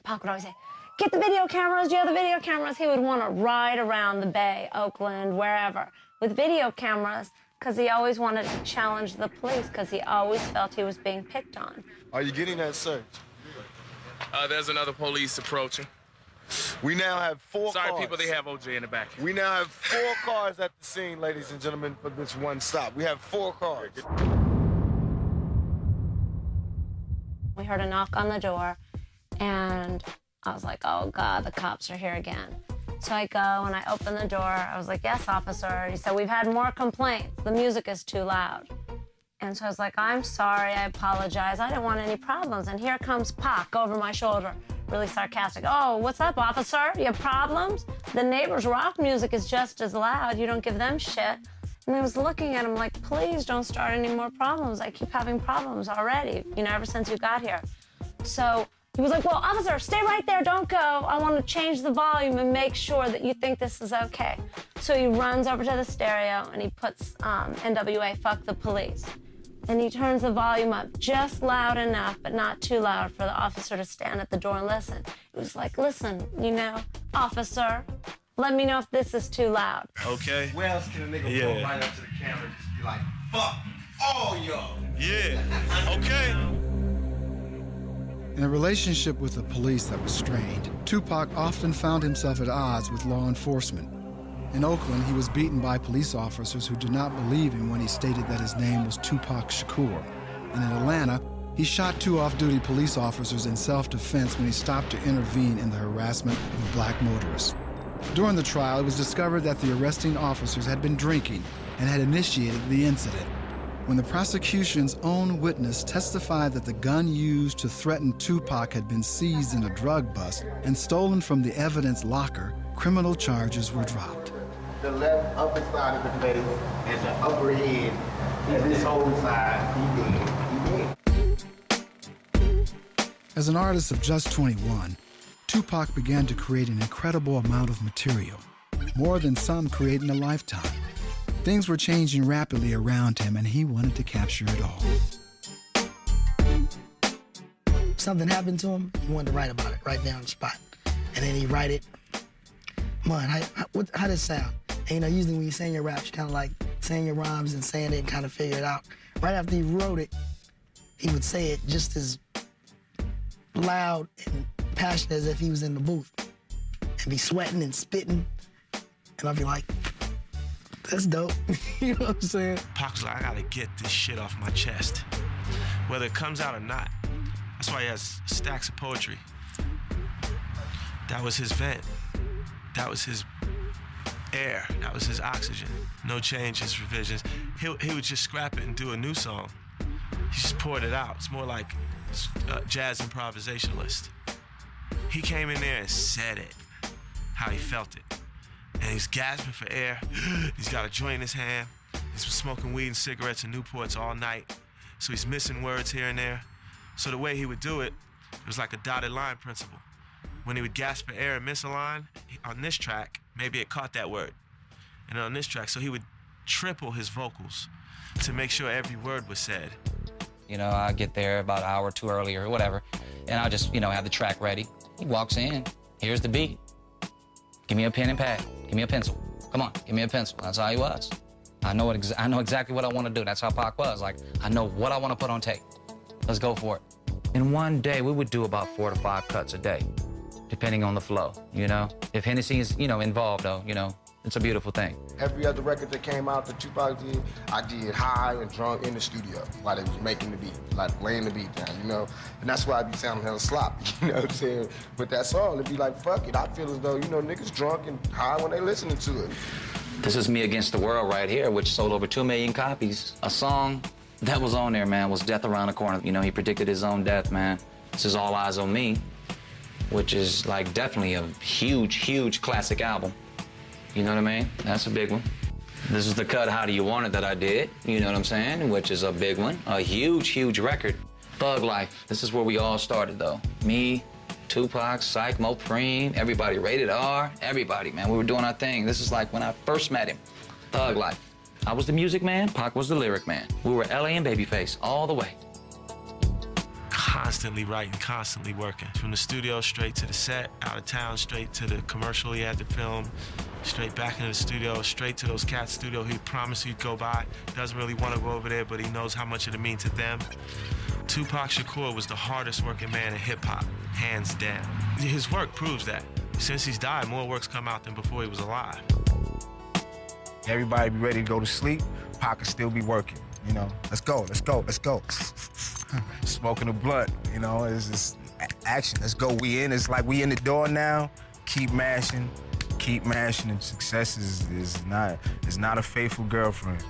Pac would always say, "Get the video cameras, do you have the video cameras?" He would want to ride around the Bay, Oakland, wherever, with video cameras, because he always wanted to challenge the police, because he always felt he was being picked on. Are you getting that search? There's another police approaching. We now have 4 cars. Sorry, people, they have OJ in the back. We now have 4 cars at the scene, ladies and gentlemen, for this one stop. We have 4 cars. We heard a knock on the door, and I was like, oh, God, the cops are here again. So I go, and I open the door. I was like, yes, officer. He said, we've had more complaints. The music is too loud. And so I was like, I'm sorry, I apologize. I didn't want any problems. And here comes Pac over my shoulder, really sarcastic. Oh, what's up, officer? You have problems? The neighbors' rock music is just as loud. You don't give them shit. And I was looking at him like, please don't start any more problems. I keep having problems already, you know, ever since you got here. So he was like, well, officer, stay right there, don't go. I want to change the volume and make sure that you think this is okay. So he runs over to the stereo and he puts NWA, Fuck the Police. And he turns the volume up just loud enough, but not too loud for the officer to stand at the door and listen. He was like, listen, you know, officer, let me know if this is too loud. Okay. Where else can a nigga pull right up to the camera and just be like, fuck all y'all? Yeah, okay. In a relationship with the police that was strained, Tupac often found himself at odds with law enforcement. In Oakland, he was beaten by police officers who did not believe him when he stated that his name was Tupac Shakur. And in Atlanta, he shot 2 off-duty police officers in self-defense when he stopped to intervene in the harassment of a black motorist. During the trial, it was discovered that the arresting officers had been drinking and had initiated the incident. When the prosecution's own witness testified that the gun used to threaten Tupac had been seized in a drug bust and stolen from the evidence locker, criminal charges were dropped. The left upper side of the face and the upper head, and this whole side, he dead. As an artist of just 21, Tupac began to create an incredible amount of material, more than some create in a lifetime. Things were changing rapidly around him, and he wanted to capture it all. Something happened to him, he wanted to write about it right there on the spot. And then he write it. Man, how does it sound? And, you know, usually when you sing your raps, you kind of like saying your rhymes and saying it and kind of figure it out. Right after he wrote it, he would say it just as loud and passionate as if he was in the booth. And be sweating and spitting. And I'd be like, that's dope. You know what I'm saying? Pac's like, I gotta get this shit off my chest. Whether it comes out or not. That's why he has stacks of poetry. That was his vent. That was his air. That was his oxygen. No changes, revisions. He would just scrap it and do a new song. He just poured it out. It's more like a jazz improvisationalist. He came in there and said it, how he felt it. And he's gasping for air. He's got a joint in his hand. He's smoking weed and cigarettes and Newports all night. So he's missing words here and there. So the way he would do it was like a dotted line principle. When he would gasp for air and miss a line, on this track, maybe it caught that word. And on this track, so he would triple his vocals to make sure every word was said. You know, I get there about an hour or two early or whatever, and I just, have the track ready. He walks in, here's the beat. Give me a pen and pad, give me a pencil. Come on, give me a pencil. That's how he was. I know exactly what I want to do. That's how Pac was. Like, I know what I want to put on tape. Let's go for it. In one day, we would do about 4 to 5 cuts a day, depending on the flow, If Hennessy is, involved, though, it's a beautiful thing. Every other record that came out that Tupac did, I did high and drunk in the studio while they was making the beat, like laying the beat down, And that's why I be sounding hella sloppy, you know what I'm saying? But that song, it'd be like, fuck it. I feel as though, niggas drunk and high when they listening to it. This is Me Against the World right here, which sold over 2 million copies. A song that was on there, man, was Death Around the Corner. He predicted his own death, man. This is All Eyes on Me, which is like definitely a huge, huge classic album. You know what I mean? That's a big one. This is the cut, How Do You Want It, that I did, you know what I'm saying? Which is a big one, a huge, huge record. Thug Life, this is where we all started, though. Me, Tupac, Psych, Mo Preem, everybody, Rated R, everybody, man. We were doing our thing. This is like when I first met him. Thug Life. I was the music man, Pac was the lyric man. We were LA and Babyface all the way. Constantly writing, constantly working. From the studio straight to the set, out of town straight to the commercial he had to film, straight back into the studio, straight to those cats' studio he promised he'd go by. Doesn't really want to go over there, but he knows how much it'll mean to them. Tupac Shakur was the hardest working man in hip-hop, hands down. His work proves that. Since he's died, more work's come out than before he was alive. Everybody be ready to go to sleep, Pac could still be working, Let's go, let's go, let's go. Smoking a blunt, it's just action. Let's go, we in. It's like we in the door now. Keep mashing, and success is not a faithful girlfriend.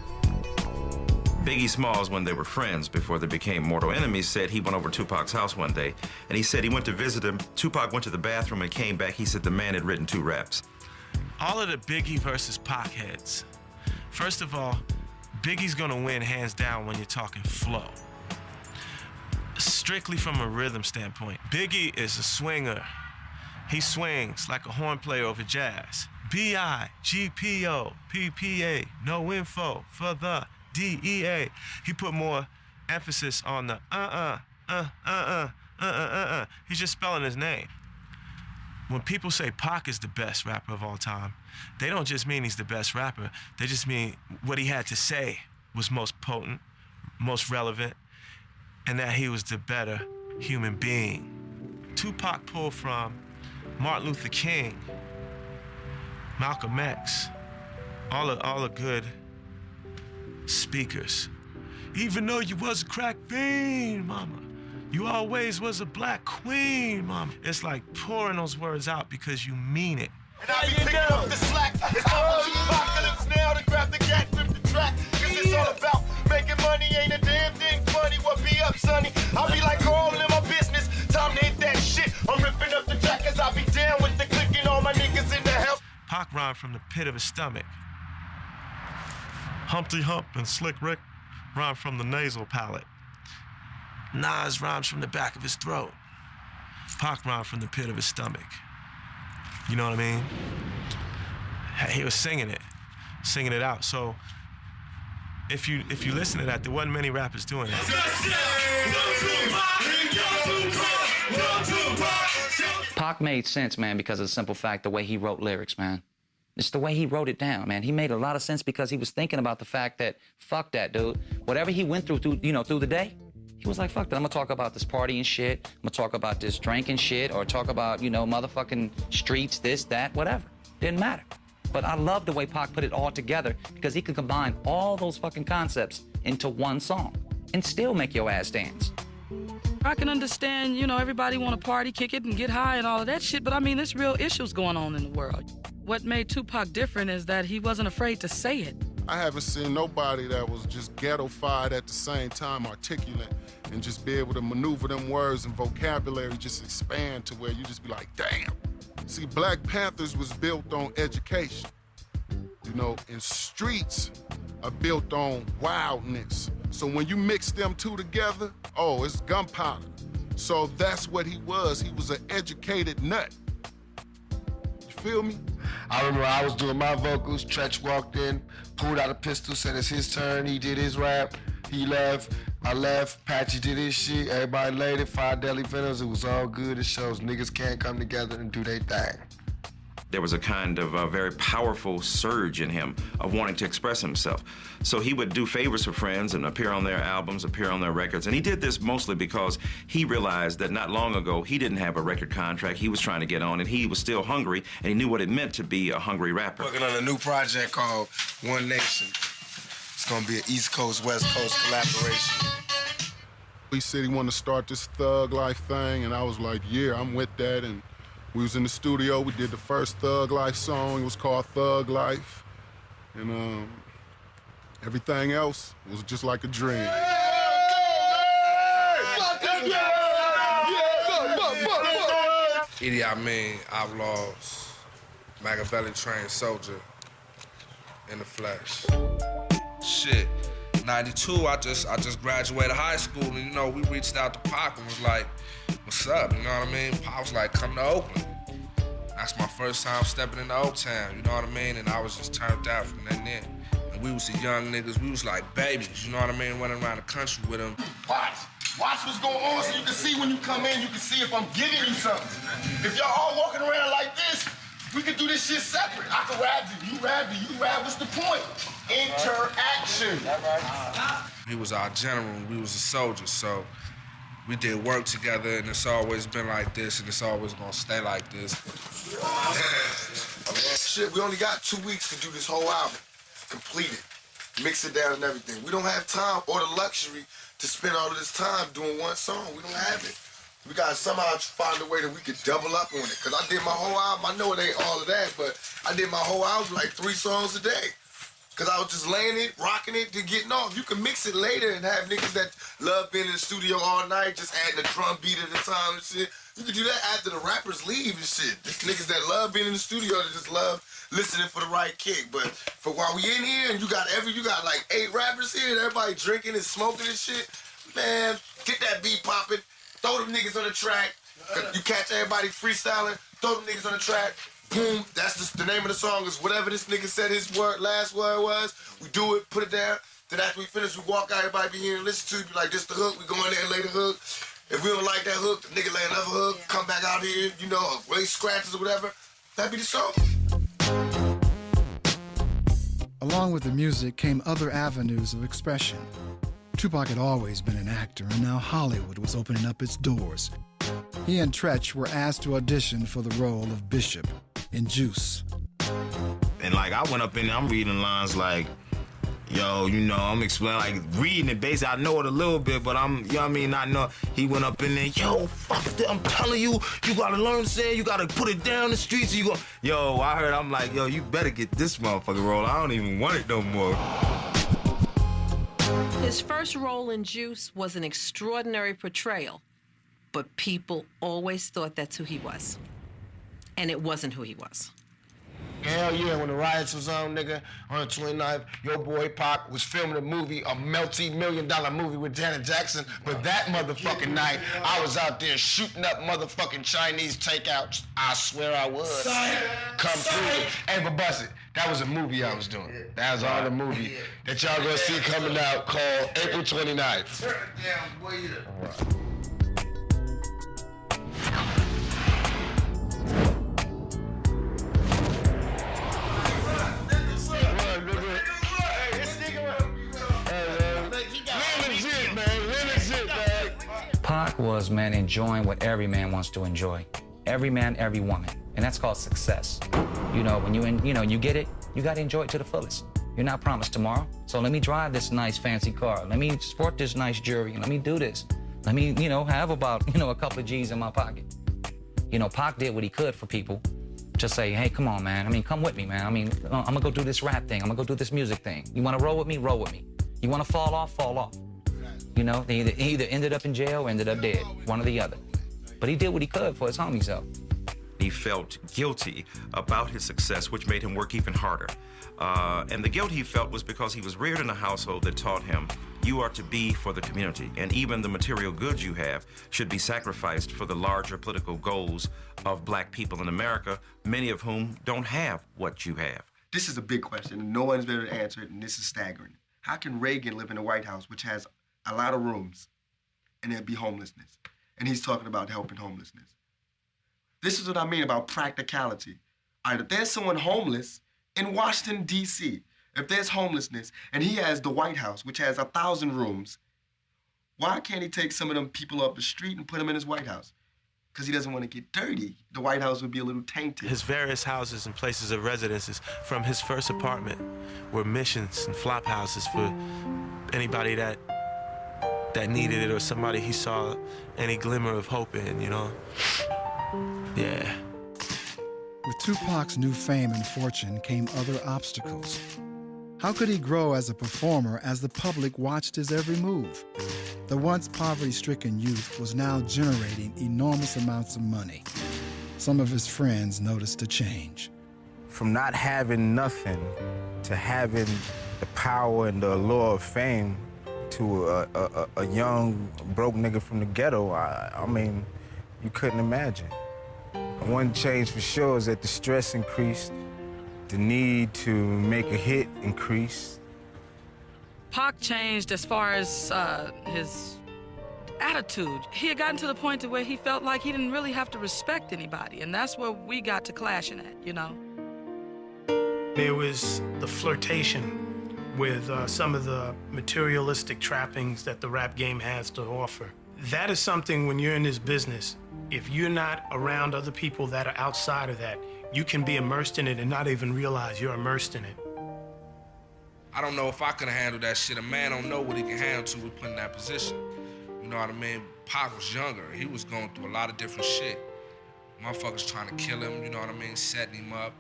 Biggie Smalls, when they were friends before they became mortal enemies, said he went over to Tupac's house one day, and he said he went to visit him. Tupac went to the bathroom and came back. He said the man had written 2 raps. All of the Biggie versus Pac heads. First of all, Biggie's gonna win hands down when you're talking flow. Strictly from a rhythm standpoint, Biggie is a swinger. He swings like a horn player over jazz. B-I-G-P-O, P-P-A, no info for the D-E-A. He put more emphasis on the He's just spelling his name. When people say Pac is the best rapper of all time, they don't just mean he's the best rapper. They just mean what he had to say was most potent, most relevant, and that he was the better human being. Tupac pulled from Martin Luther King, Malcolm X, all the good speakers. Even though you was a crack fiend, mama, you always was a black queen, mama. It's like pouring those words out because you mean it. And I be picking up the slack. It's all apocalypse now to grab the gat, rip the track. Cause it's all about making money, ain't a damn thing funny. What be up, sonny? I be like all in my business. Time to hit that shit. I'm ripping up the track cause I be down with the clicking. All my niggas in the house. Pac rhymed from the pit of his stomach. Humpty Hump and Slick Rick rhymed from the nasal palate. Nas rhymes from the back of his throat. Pac rhymed from the pit of his stomach. You know what I mean? He was singing it out. So if you listen to that, there wasn't many rappers doing it. Pac made sense, man, because of the simple fact the way he wrote lyrics, man. It's the way he wrote it down, man. He made a lot of sense because he was thinking about the fact that, fuck that, dude. Whatever he went through the day, he was like, fuck that. I'm gonna talk about this party and shit. I'm gonna talk about this drinking shit or talk about, motherfucking streets, this, that, whatever. Didn't matter. But I love the way Pac put it all together because he could combine all those fucking concepts into one song and still make your ass dance. I can understand, everybody want to party, kick it, and get high and all of that shit, but I mean, there's real issues going on in the world. What made Tupac different is that he wasn't afraid to say it. I haven't seen nobody that was just ghetto-fied at the same time, articulate, and just be able to maneuver them words and vocabulary just expand to where you just be like, damn. See, Black Panthers was built on education. In streets, are built on wildness. So when you mix them two together, oh, it's gunpowder. So that's what he was. He was an educated nut. You feel me? I remember I was doing my vocals, Tretch walked in, pulled out a pistol, said it's his turn, he did his rap, he left, I left, Patchy did his shit, everybody laid it, 5 Deadly Venoms, it was all good, it shows niggas can't come together and do their thing. There was a kind of a very powerful surge in him of wanting to express himself. So he would do favors for friends and appear on their albums, appear on their records. And he did this mostly because he realized that not long ago he didn't have a record contract. He was trying to get on and he was still hungry and he knew what it meant to be a hungry rapper. Working on a new project called One Nation. It's gonna be an East Coast, West Coast collaboration. He said he wanted to start this thug life thing and I was like, yeah, I'm with that. And we was in the studio, we did the first Thug Life song, it was called Thug Life. And everything else was just like a dream. Idi Amin, Outlaws, Machiavelli trained soldier in the flesh. Shit, 92, I just graduated high school and you know, we reached out to Pac and was like, what's up, you know what I mean? Pac was like, come to Oakland. That's my first time stepping into Oaktown, you know what I mean? And I was just turned out from then. And we was the young niggas, we was like babies, you know what I mean? Running around the country with them. Watch what's going on so you can see when you come in, you can see if I'm giving you something. If y'all all walking around like this, we could do this shit separate. I could rap you rap you rap. What's the point? Interaction. He was our general, we was a soldier, so we did work together and it's always been like this and it's always gonna stay like this. Shit, we only got 2 weeks to do this whole album. Complete it. Mix it down and everything. We don't have time or the luxury to spend all of this time doing one song. We don't have it. We gotta somehow find a way that we could double up on it. Cause I did my whole album, I know it ain't all of that, but I did my whole album like 3 songs a day. Cause I was just laying it, rocking it, then getting off. You can mix it later and have niggas that love being in the studio all night, just adding a drum beat at a time and shit. You can do that after the rappers leave and shit. There's niggas that love being in the studio that just love listening for the right kick. But for while we in here and you got like 8 rappers here and everybody drinking and smoking and shit, man, get that beat popping, throw them niggas on the track. You catch everybody freestyling, throw them niggas on the track. Boom, that's the name of the song is whatever this nigga said his last word was. We do it, put it down. Then after we finish, we walk out, everybody be here and listen to it. Be like, this the hook, we go in there and lay the hook. If we don't like that hook, the nigga lay another hook, come back out here, you know, raise scratches or whatever. That'd be the song. Along with the music came other avenues of expression. Tupac had always been an actor, and now Hollywood was opening up its doors. He and Tretch were asked to audition for the role of Bishop in Juice. And like, I went up in there, I'm reading lines like, yo, you know, I'm explaining, like, reading it, basically, I know it a little bit, but you know what I mean, I know, he went up in there, yo, fuck that, I'm telling you, you gotta learn to say, you gotta put it down the streets, you go, yo, I heard, I'm like, yo, you better get this motherfucking role, I don't even want it no more. His first role in Juice was an extraordinary portrayal, but people always thought that's who he was. And it wasn't who he was. Hell yeah, when the riots was on, nigga, on the 29th, your boy Pac was filming a movie, a multi-million-dollar movie with Janet Jackson, but that motherfucking night, I was out there shooting up motherfucking Chinese takeouts. I swear I was. Come through it. Hey, but bust it. That was a movie I was doing. That was all the movie that y'all gonna see coming out called April 29th. Turn it down, boy. Pac was, man, enjoying what every man wants to enjoy. Every man, every woman. And that's called success. You know, when you get it, you gotta enjoy it to the fullest. You're not promised tomorrow. So let me drive this nice fancy car. Let me sport this nice jewelry. Let me do this. Let me, have about, a couple of G's in my pocket. Pac did what he could for people. Just say, hey, come on, man. Come with me, man. I'm gonna go do this rap thing. I'm gonna go do this music thing. You wanna roll with me? Roll with me. You wanna fall off? Fall off. He either ended up in jail or ended up dead, one or the other. But he did what he could for his homies, though. He felt guilty about his success, which made him work even harder. And the guilt he felt was because he was reared in a household that taught him you are to be for the community, and even the material goods you have should be sacrificed for the larger political goals of black people in America, many of whom don't have what you have. This is a big question, and no one's been able to answer it, and this is staggering. How can Reagan live in the White House, which has a lot of rooms, and there'd be homelessness? And he's talking about helping homelessness. This is what I mean about practicality. All right, if there's someone homeless in Washington, D.C., if there's homelessness, and he has the White House, which has 1,000 rooms, why can't he take some of them people off the street and put them in his White House? Because he doesn't want to get dirty. The White House would be a little tainted. His various houses and places of residences from his first apartment were missions and flop houses for anybody that needed it or somebody he saw any glimmer of hope in, you know? Yeah. With Tupac's new fame and fortune came other obstacles. How could he grow as a performer as the public watched his every move? The once poverty-stricken youth was now generating enormous amounts of money. Some of his friends noticed a change. From not having nothing to having the power and the allure of fame to a young, broke nigga from the ghetto, I mean, you couldn't imagine. One change for sure is that the stress increased, the need to make a hit increased. Pac changed as far as his attitude. He had gotten to the point to where he felt like he didn't really have to respect anybody, and that's where we got to clashing at, you know? There was the flirtation with some of the materialistic trappings that the rap game has to offer. That is something when you're in this business, if you're not around other people that are outside of that, you can be immersed in it and not even realize you're immersed in it. I don't know if I could handle that shit. A man don't know what he can handle till we put in that position. You know what I mean? Pac was younger. He was going through a lot of different shit. Motherfuckers trying to kill him, you know what I mean? Setting him up.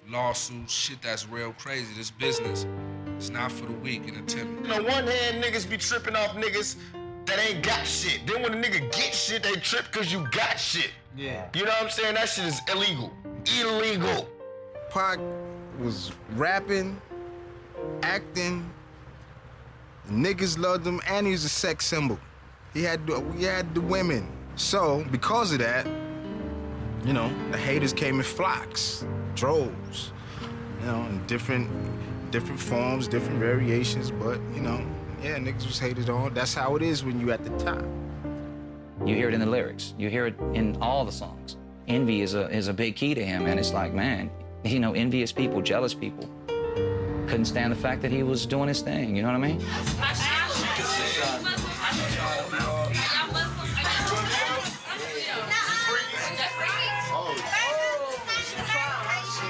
Lawsuits, shit that's real crazy. This business is not for the weak and the timid. You know, one hand niggas be tripping off niggas that ain't got shit. Then when a nigga get shit, they trip cause you got shit. Yeah. You know what I'm saying? That shit is illegal. Illegal. Pac was rapping, acting, the niggas loved him, and he was a sex symbol. We had the women. So, because of that, you know, the haters came in flocks, droves, you know, in different forms, different variations, but, you know, yeah, niggas was hated on. That's how it is when you at the top. You hear it in the lyrics. You hear it in all the songs. Envy is a big key to him, and it's like, man, you know, envious people, jealous people couldn't stand the fact that he was doing his thing, you know what I mean?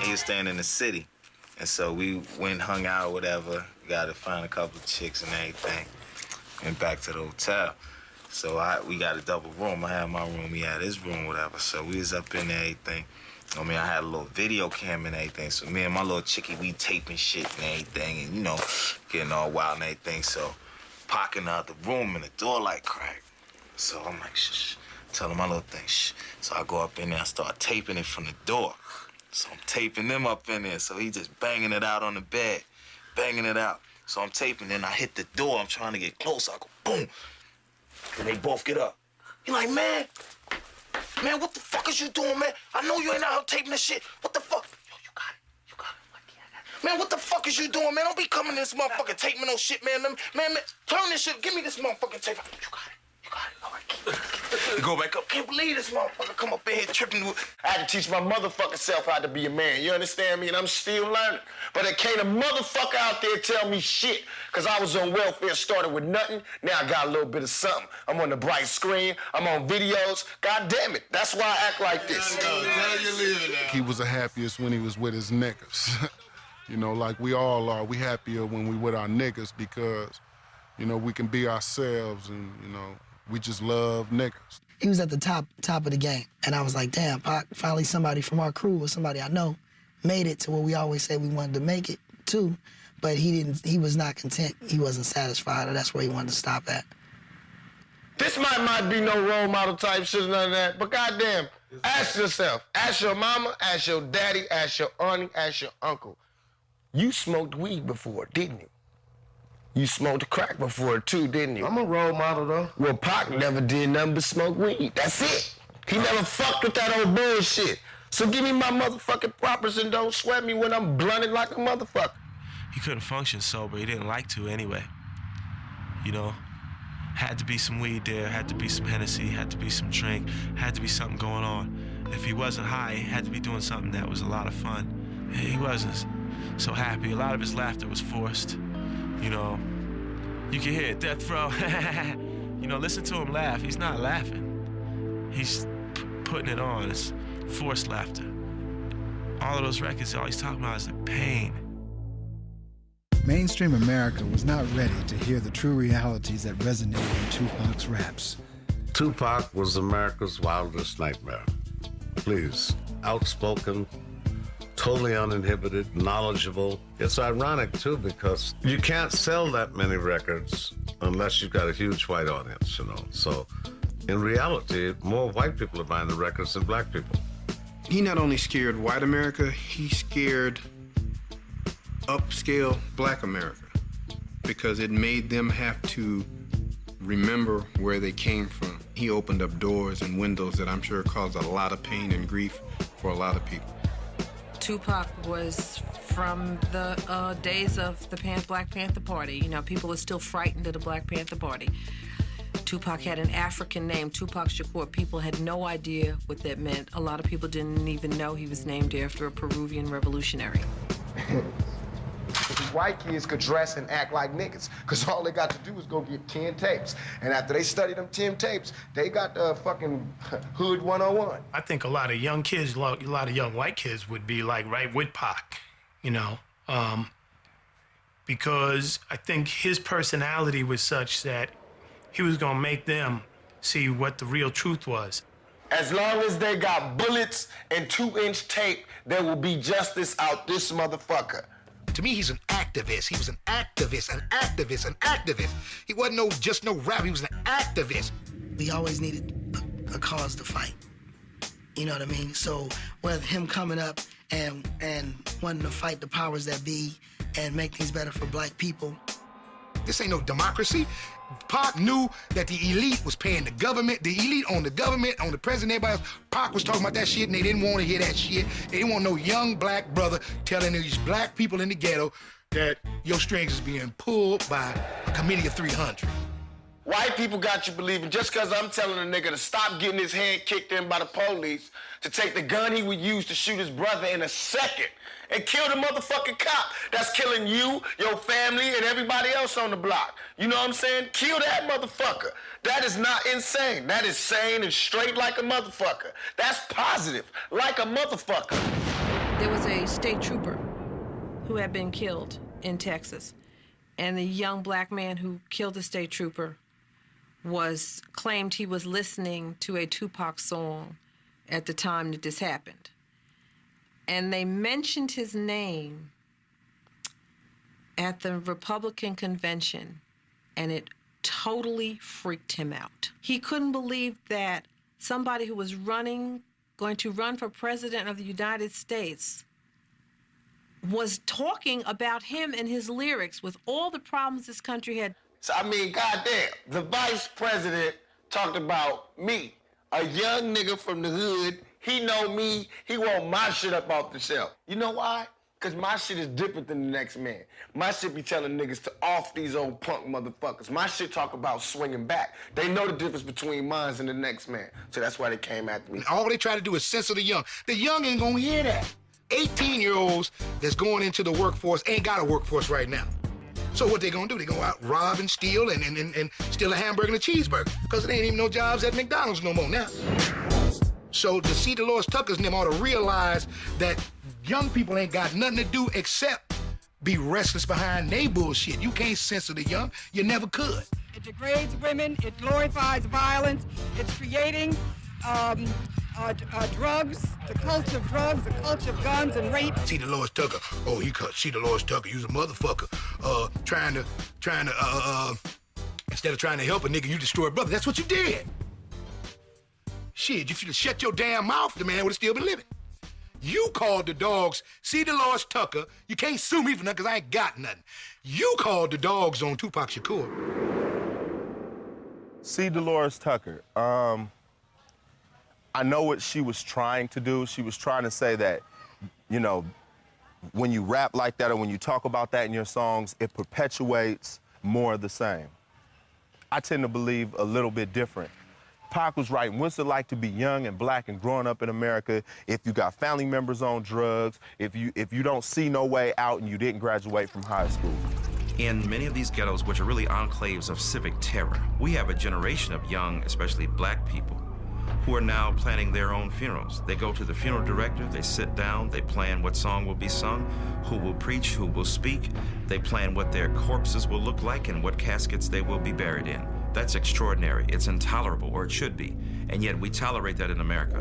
He was staying in the city, and so we went, hung out, whatever. Got to find a couple of chicks and everything. Went back to the hotel. So we got a double room. I had my room, he had his room, whatever. So we was up in there, everything. I mean, I had a little video cam and everything. So me and my little chickie, we taping shit and everything, and you know, getting all wild and everything. So Pac out the room and the door like cracked. So I'm like, shh, telling my little thing, shh. So I go up in there, I start taping it from the door. So I'm taping them up in there. So he just banging it out on the bed, banging it out. So I'm taping, then I hit the door. I'm trying to get close. I go, boom. And they both get up. He like, man, what the fuck is you doing, man? I know you ain't out here taping this shit. What the fuck? Yo, you got it. Like, yeah, I got it. Man, what the fuck is you doing, man? Don't be coming in this motherfucking taping no shit, man. Man, turn this shit. Give me this motherfucking tape. You got it. All right, keep it. You go back up. Can't believe this motherfucker come up in here tripping. I had to teach my motherfucking self how to be a man. You understand me? And I'm still learning. But there can't a motherfucker out there tell me shit. Because I was on welfare, started with nothing. Now I got a little bit of something. I'm on the bright screen. I'm on videos. God damn it. That's why I act like this. He was the happiest when he was with his niggas. You know, like we all are. We happier when we with our niggas because, you know, we can be ourselves and, you know, we just love niggas. He was at the top of the game. And I was like, damn, Pac, finally somebody from our crew or somebody I know made it to where we always said we wanted to make it too. But he was not content. He wasn't satisfied, or that's where he wanted to stop at. This might be no role model type shit, none of that, but goddamn, Ask yourself, ask your mama, ask your daddy, ask your auntie, ask your uncle. You smoked weed before, didn't you? You smoked crack before, too, didn't you? I'm a role model, though. Well, Pac never did nothing but smoke weed. That's it. He never fucked with that old bullshit. So give me my motherfucking propers and don't sweat me when I'm blunted like a motherfucker. He couldn't function sober. He didn't like to anyway. You know, had to be some weed there, had to be some Hennessy, had to be some drink, had to be something going on. If he wasn't high, he had to be doing something that was a lot of fun. He wasn't so happy. A lot of his laughter was forced. You know, you can hear it, death row. You know, listen to him laugh. He's not laughing. He's putting it on. It's forced laughter. All of those records, all he's talking about is the pain. Mainstream America was not ready to hear the true realities that resonated in Tupac's raps. Tupac was America's wildest nightmare. Please, outspoken, totally uninhibited, knowledgeable. It's ironic, too, because you can't sell that many records unless you've got a huge white audience, you know. So, in reality, more white people are buying the records than black people. He not only scared white America, he scared upscale black America because it made them have to remember where they came from. He opened up doors and windows that I'm sure caused a lot of pain and grief for a lot of people. Tupac was from the days of the Black Panther Party. You know, people are still frightened of the Black Panther Party. Tupac had an African name, Tupac Shakur. People had no idea what that meant. A lot of people didn't even know he was named after a Peruvian revolutionary. White kids could dress and act like niggas, because all they got to do is go get 10 tapes. And after they study them 10 tapes, they got the fucking Hood 101. I think a lot of young kids, a lot of young white kids would be like right with Pac, you know, because I think his personality was such that he was gonna make them see what the real truth was. As long as they got bullets and 2-inch tape, there will be justice out this motherfucker. To me, he's an activist. He was an activist, an activist, an activist. He wasn't just no rapper, he was an activist. We always needed a cause to fight. You know what I mean? So whether him coming up and wanting to fight the powers that be and make things better for black people. This ain't no democracy. Pac knew that the elite was paying the government. The elite owned the government, owned the president, everybody else. Pac was talking about that shit, and they didn't want to hear that shit. They didn't want no young black brother telling these black people in the ghetto that your strings is being pulled by a committee of 300. White people got you believing just because I'm telling a nigga to stop getting his hand kicked in by the police, to take the gun he would use to shoot his brother in a second and kill the motherfucking cop that's killing you, your family, and everybody else on the block. You know what I'm saying? Kill that motherfucker. That is not insane. That is sane and straight like a motherfucker. That's positive, like a motherfucker. There was a state trooper who had been killed in Texas, and the young black man who killed the state trooper claimed he was listening to a Tupac song at the time that this happened. And they mentioned his name at the Republican convention, and it totally freaked him out. He couldn't believe that somebody who was going to run for president of the United States was talking about him and his lyrics with all the problems this country had. So, I mean, goddamn, the vice president talked about me, a young nigga from the hood. He know me, he want my shit up off the shelf. You know why? Because my shit is different than the next man. My shit be telling niggas to off these old punk motherfuckers. My shit talk about swinging back. They know the difference between mine and the next man. So that's why they came after me. All they try to do is censor the young. The young ain't gonna hear that. 18-year-olds that's going into the workforce ain't got a workforce right now. So what they gonna do? They go out, rob and steal and steal a hamburger and a cheeseburger. Because there ain't even no jobs at McDonald's no more now. So to see Dolores Tucker's name ought to realize that young people ain't got nothing to do except be restless behind they bullshit. You can't censor the young. You never could. It degrades women. It glorifies violence. It's creating drugs, the culture of drugs, the culture of guns and rape. See Dolores Tucker. Oh, see Dolores Tucker. You's a motherfucker. Trying to instead of trying to help a nigga, you destroy a brother. That's what you did. Shit, if you'd have shut your damn mouth, the man would have still been living. You called the dogs, see Dolores Tucker. You can't sue me for nothing because I ain't got nothing. You called the dogs on Tupac Shakur. See Dolores Tucker. I know what she was trying to do. She was trying to say that, you know, when you rap like that or when you talk about that in your songs, it perpetuates more of the same. I tend to believe a little bit different. Pac was right. What's it like to be young and black and growing up in America if you got family members on drugs, if you don't see no way out and you didn't graduate from high school? In many of these ghettos, which are really enclaves of civic terror, we have a generation of young, especially black people, who are now planning their own funerals. They go to the funeral director, they sit down, they plan what song will be sung, who will preach, who will speak. They plan what their corpses will look like and what caskets they will be buried in. That's extraordinary. It's intolerable, or it should be. And yet we tolerate that in America.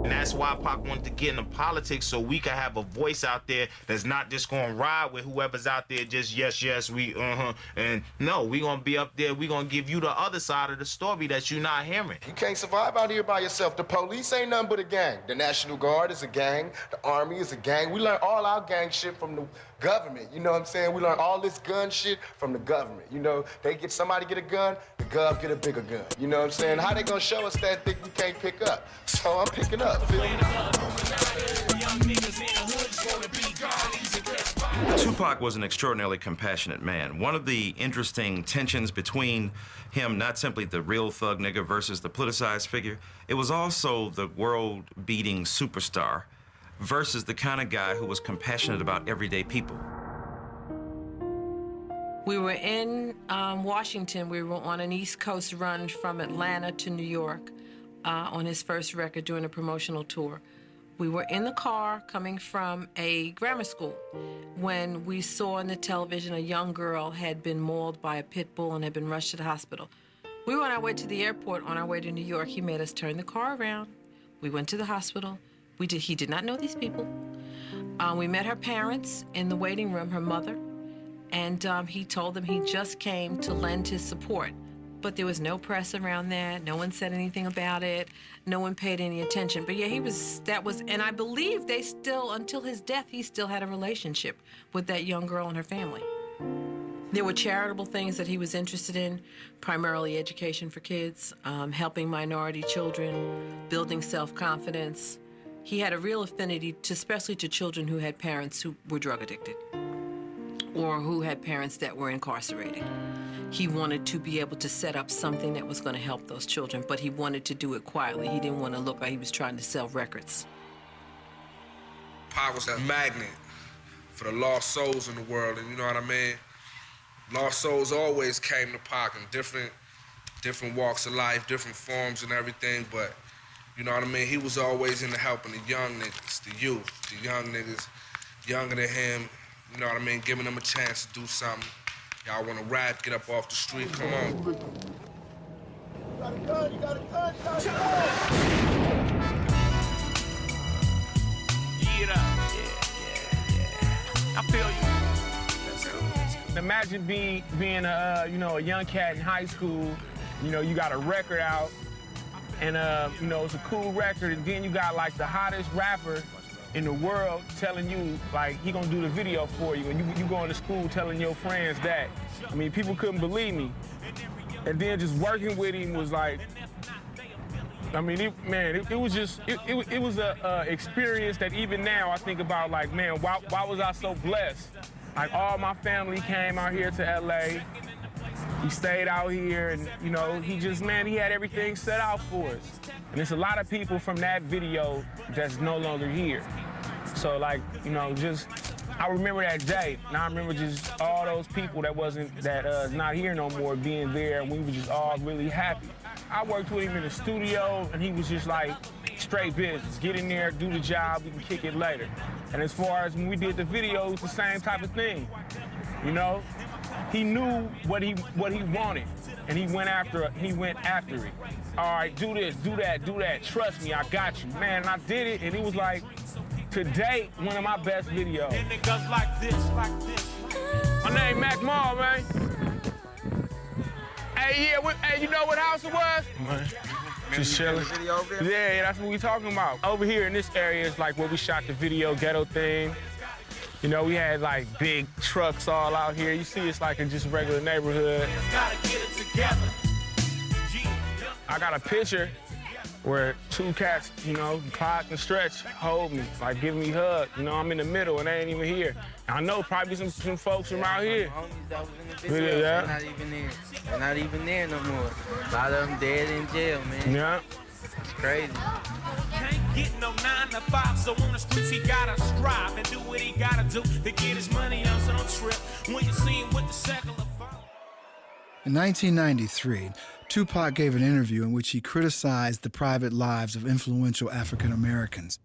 And that's why Pac wanted to get into politics, so we could have a voice out there that's not just gonna ride with whoever's out there just yes, we, and no, we gonna be up there, we gonna give you the other side of the story that you're not hearing. You can't survive out here by yourself. The police ain't nothing but a gang. The National Guard is a gang. The Army is a gang. We learn all our gang shit from the government, you know what I'm saying? We learn all this gun shit from the government. You know, somebody get a gun, the gov get a bigger gun. You know what I'm saying? How they gonna show us that thing we can't pick up? So I'm picking up, feel me? Tupac was an extraordinarily compassionate man. One of the interesting tensions between him, not simply the real thug nigga versus the politicized figure, it was also the world-beating superstar versus the kind of guy who was compassionate about everyday people. We were in Washington. We were on an East Coast run from Atlanta to New York on his first record doing a promotional tour. We were in the car coming from a grammar school when we saw on the television a young girl had been mauled by a pit bull and had been rushed to the hospital. We were on our way to the airport. On our way to New York, he made us turn the car around. We went to the hospital. He did not know these people. We met her parents in the waiting room, her mother, and he told them he just came to lend his support. But there was no press around that. No one said anything about it. No one paid any attention. But yeah, and I believe they still, until his death, he still had a relationship with that young girl and her family. There were charitable things that he was interested in, primarily education for kids, helping minority children, building self-confidence. He had a real affinity, especially to children who had parents who were drug addicted or who had parents that were incarcerated. He wanted to be able to set up something that was going to help those children, but he wanted to do it quietly. He didn't want to look like he was trying to sell records. Pac was a magnet for the lost souls in the world, and you know what I mean? Lost souls always came to Pac in different walks of life, different forms and everything, but you know what I mean? He was always into helping the young niggas, the youth, the young niggas, younger than him, you know what I mean? Giving them a chance to do something. Y'all wanna rap, get up off the street, come on. You got a gun, you got a gun, you got a gun! I feel you. Imagine being a young cat in high school. You know, you got a record out, and it's a cool record, and then you got like the hottest rapper in the world telling you like he gonna do the video for you, and you going to school telling your friends that. I mean, people couldn't believe me, and then just working with him was like, I mean, it was just it was a experience that even now I think about, like, man, why was I so blessed? Like, all my family came out here to LA. He stayed out here, and he had everything set out for us. And there's a lot of people from that video that's no longer here. So I remember that day, and I remember just all those people that's not here no more being there, and we were just all really happy. I worked with him in the studio, and he was just like, straight business. Get in there, do the job, we can kick it later. And as far as when we did the video, it was the same type of thing, He knew what he wanted, and he went after it. All right, do this, do that. Trust me, I got you. Man, and I did it, and it was like, to date, one of my best videos. And it goes like this. My name Mac Mall, man. Hey, yeah, hey, you know what house it was? Just chilling. Yeah, that's what we talking about. Over here in this area is like where we shot the video ghetto thing. You know, we had like big trucks all out here. You see, it's like in just a regular neighborhood. I got a picture where two cats, you know, Clyde and Stretch, hold me, like giving me hugs. You know, I'm in the middle and they ain't even here. I know probably some folks from out here. That was in the video, they're not even there. They're not even there no more. A lot of them dead in jail, man. Yeah. It's crazy. Can't get no 9 to 5, so on the streets he gotta strive and do what he gotta do to get his money up, so don't trip when you see him with the secular. In 1993, Tupac gave an interview in which he criticized the private lives of influential African Americans.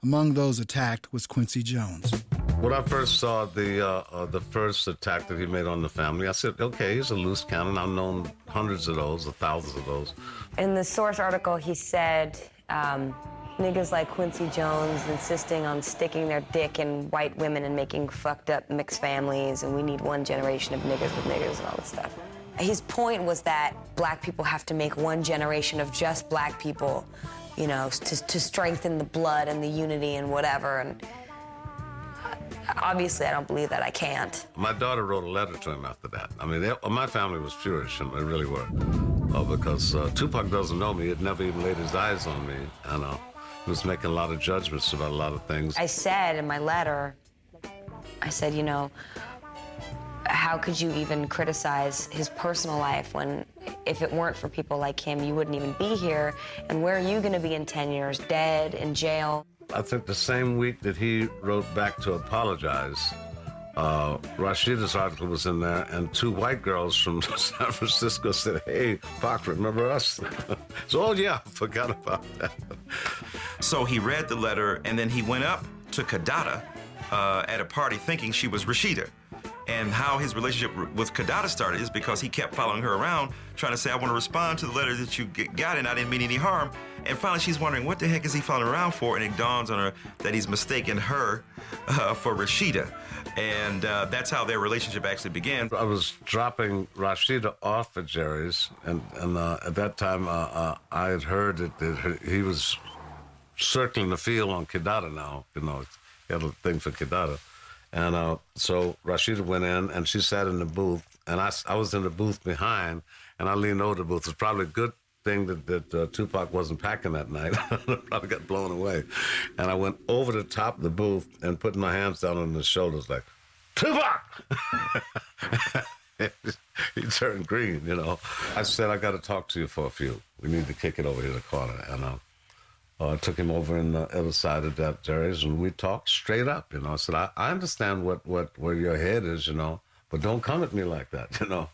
Among those attacked was Quincy Jones. When I first saw the first attack that he made on the family, I said, okay, he's a loose cannon. I've known hundreds of those, or thousands of those. In the Source article, he said, niggas like Quincy Jones insisting on sticking their dick in white women and making fucked up mixed families, and we need one generation of niggas with niggas and all this stuff. His point was that black people have to make one generation of just black people, you know, to strengthen the blood and the unity and whatever. And obviously, I don't believe that. I can't. My daughter wrote a letter to him after that. I mean, my family was furious, and they really were. Because Tupac doesn't know me. He had never even laid his eyes on me. And he was making a lot of judgments about a lot of things. I said in my letter, I said, you know, how could you even criticize his personal life when, if it weren't for people like him, you wouldn't even be here? And where are you going to be in 10 years? Dead, in jail? I think the same week that he wrote back to apologize, Rashida's article was in there, and 2 white girls from San Francisco said, hey, Pac, remember us? So, oh, yeah, I forgot about that. So he read the letter, and then he went up to Kadada at a party thinking she was Rashida. And how his relationship with Kadada started is because he kept following her around, trying to say, I want to respond to the letter that you got, and I didn't mean any harm. And finally, she's wondering, what the heck is he following around for? And it dawns on her that he's mistaken her for Rashida. And that's how their relationship actually began. I was dropping Rashida off at Jerry's, and at that time, I had heard that he was circling the field on Kadada now. You know, he had a thing for Kadada. And so Rashida went in, and she sat in the booth, and I was in the booth behind, and I leaned over the booth. It's probably a good thing that Tupac wasn't packing that night. Probably got blown away. And I went over the top of the booth and put my hands down on his shoulders like, Tupac! He turned green, you know. I said, I got to talk to you for a few. We need to kick it over here in the corner. And I took him over in the other side of that Jerry's, and we talked straight up, you know. I said, I understand where your head is, you know, but don't come at me like that, you know.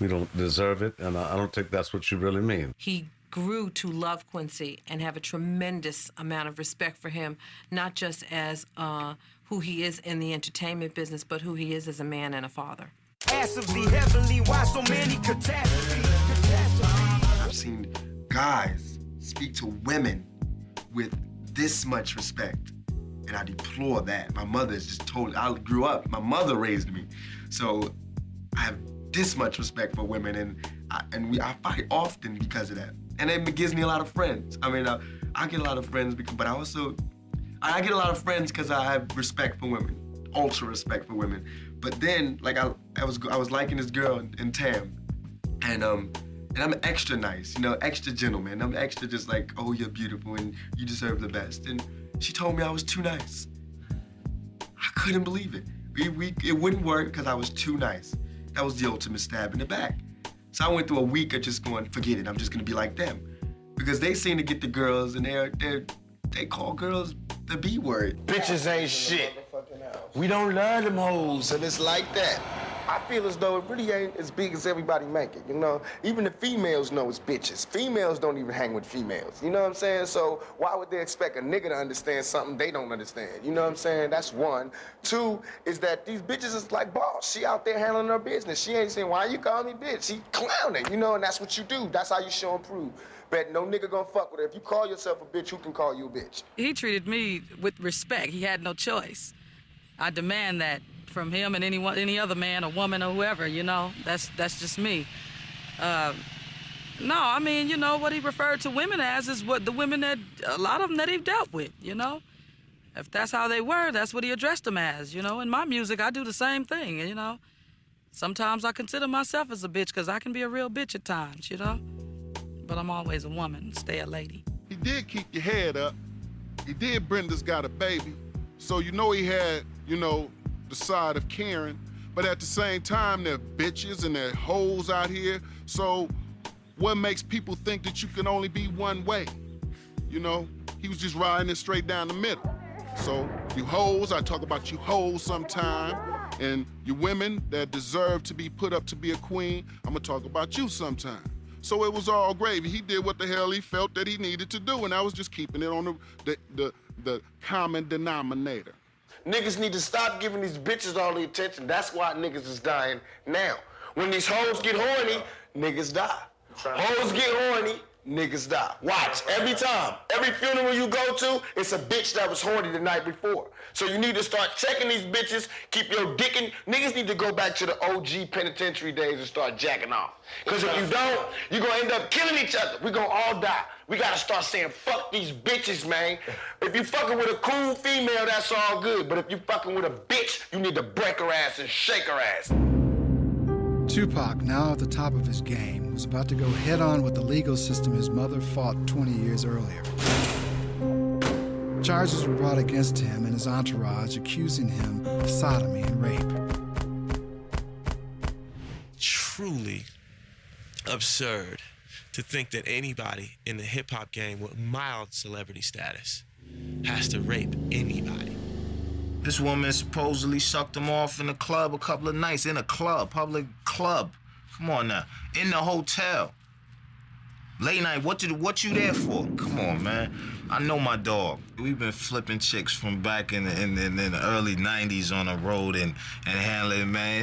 We don't deserve it, and I don't think that's what you really mean. He grew to love Quincy and have a tremendous amount of respect for him, not just as who he is in the entertainment business, but who he is as a man and a father. Massively, heavily, why so many catastrophes? I've seen guys speak to women with this much respect, and I deplore that. My mother is just totally, I grew up, my mother raised me, so I have this much respect for women, and I fight often because of that. And it gives me a lot of friends. I mean, I get a lot of friends, but I get a lot of friends because I have respect for women, ultra respect for women. But then, like I was liking this girl in Tam, and I'm extra nice, you know, extra gentleman. I'm extra just like, oh, you're beautiful and you deserve the best. And she told me I was too nice. I couldn't believe it. It wouldn't work because I was too nice. That was the ultimate stab in the back. So I went through a week of just going, forget it, I'm just gonna be like them. Because they seem to get the girls, and they call girls the B word. Bitches ain't shit. We don't love them hoes, and it's like that. I feel as though it really ain't as big as everybody make it, you know? Even the females know it's bitches. Females don't even hang with females, you know what I'm saying? So why would they expect a nigga to understand something they don't understand? You know what I'm saying? That's one. Two is that these bitches is like boss. She out there handling her business. She ain't saying, why you call me bitch? She clowning, you know, and that's what you do. That's how you show and prove. Bet no nigga gonna fuck with her. If you call yourself a bitch, who can call you a bitch? He treated me with respect. He had no choice. I demand that from him and any other man or woman or whoever, you know. That's just me. No, I mean, you know, what he referred to women as is what the women that, a lot of them that he dealt with, you know. If that's how they were, that's what he addressed them as, you know. In my music, I do the same thing, you know. Sometimes I consider myself as a bitch because I can be a real bitch at times, you know. But I'm always a woman, stay a lady. He did keep your head up. He did Brenda's Got a Baby. So you know he had, you know, the side of caring. But at the same time, there are bitches and there are hoes out here. So what makes people think that you can only be one way? You know, he was just riding it straight down the middle. So you hoes, I talk about you hoes sometime, and you women that deserve to be put up to be a queen, I'm gonna talk about you sometime. So it was all gravy. He did what the hell he felt that he needed to do, and I was just keeping it on the common denominator. Niggas need to stop giving these bitches all the attention. That's why niggas is dying now. When these hoes get horny, niggas die. Hoes get horny, niggas die. Watch, every time. Every funeral you go to, it's a bitch that was horny the night before. So you need to start checking these bitches, keep your dick in. Niggas need to go back to the OG penitentiary days and start jacking off. Because if you don't, you're going to end up killing each other. We're going to all die. We got to start saying, fuck these bitches, man. If you fucking with a cool female, that's all good. But if you fucking with a bitch, you need to break her ass and shake her ass. Tupac, now at the top of his game, was about to go head-on with the legal system his mother fought 20 years earlier. Charges were brought against him and his entourage, accusing him of sodomy and rape. Truly absurd to think that anybody in the hip-hop game with mild celebrity status has to rape anybody. This woman supposedly sucked him off in a club a couple of nights, in a club, public club. Come on now, in the hotel. Late night, what you there for? Come on, man. I know my dog. We've been flipping chicks from back in the early 90s on the road and handling, man.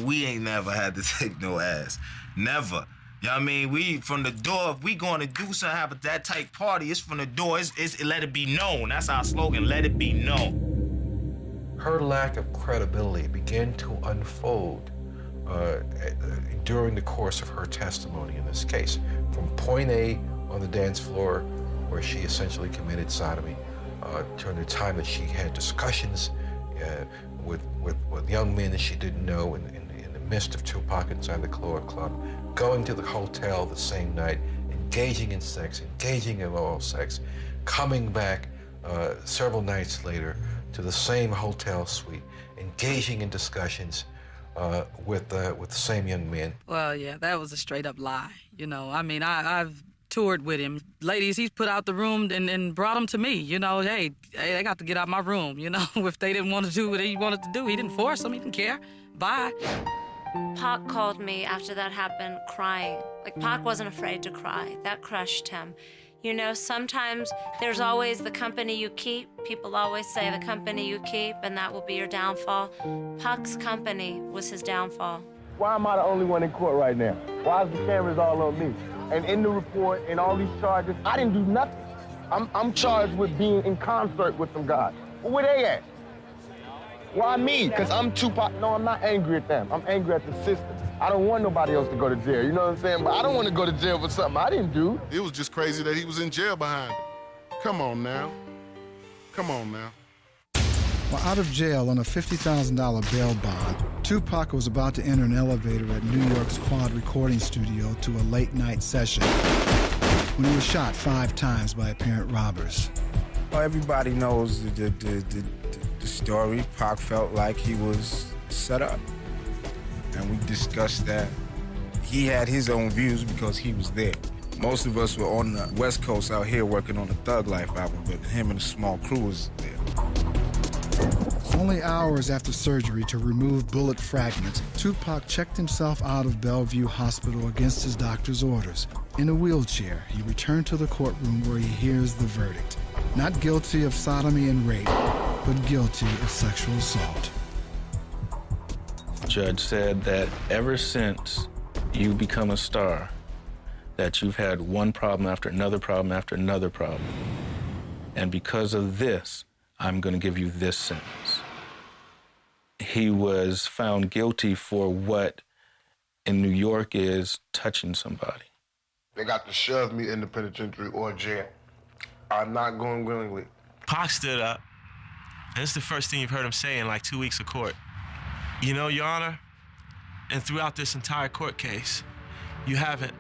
We ain't never had to take no ass. Never. You know what I mean? We, from the door, if we going to do something, have that type party, it's from the door. It's let it be known. That's our slogan, let it be known. Her lack of credibility began to unfold during the course of her testimony in this case. From point A on the dance floor, where she essentially committed sodomy, during the time that she had discussions with young men that she didn't know in the midst of Tupac inside the Club, going to the hotel the same night, engaging in sex, engaging in oral sex, coming back several nights later to the same hotel suite, engaging in discussions with the same young men. Well, yeah, that was a straight-up lie. You know, I mean, I've toured with him. Ladies, he's put out the room and brought them to me. You know, hey, they got to get out my room. You know, if they didn't want to do what he wanted to do, he didn't force them. He didn't care. Bye. Pac called me after that happened crying. Like, Pac wasn't afraid to cry. That crushed him. You know, sometimes there's always the company you keep. People always say the company you keep, and that will be your downfall. Pac's company was his downfall. Why am I the only one in court right now? Why is the cameras all on me? And in the report and all these charges, I didn't do nothing. I'm charged with being in concert with some guys. Well, where they at? Why me? Because I'm Tupac. No, I'm not angry at them. I'm angry at the system. I don't want nobody else to go to jail, you know what I'm saying? But I don't want to go to jail for something I didn't do. It was just crazy that he was in jail behind it. Come on now. Come on now. While out of jail on a $50,000 bail bond, Tupac was about to enter an elevator at New York's Quad Recording Studio to a late-night session when he was shot 5 times by apparent robbers. Well, everybody knows the story. Pac felt like he was set up. And we discussed that. He had his own views because he was there. Most of us were on the West Coast out here working on the Thug Life album, but him and a small crew was there. Only hours after surgery to remove bullet fragments, Tupac checked himself out of Bellevue Hospital against his doctor's orders. In a wheelchair, he returned to the courtroom where he hears the verdict. Not guilty of sodomy and rape, but guilty of sexual assault. The judge said that ever since you become a star, that you've had one problem after another problem after another problem. And because of this, I'm going to give you this sentence. he was found guilty for what in New York is touching somebody. They got to shove me in the penitentiary or jail. I'm not going willingly. Pac stood up, and it's the first thing you've heard him say in like 2 weeks of court. You know, Your Honor, and throughout this entire court case, you haven't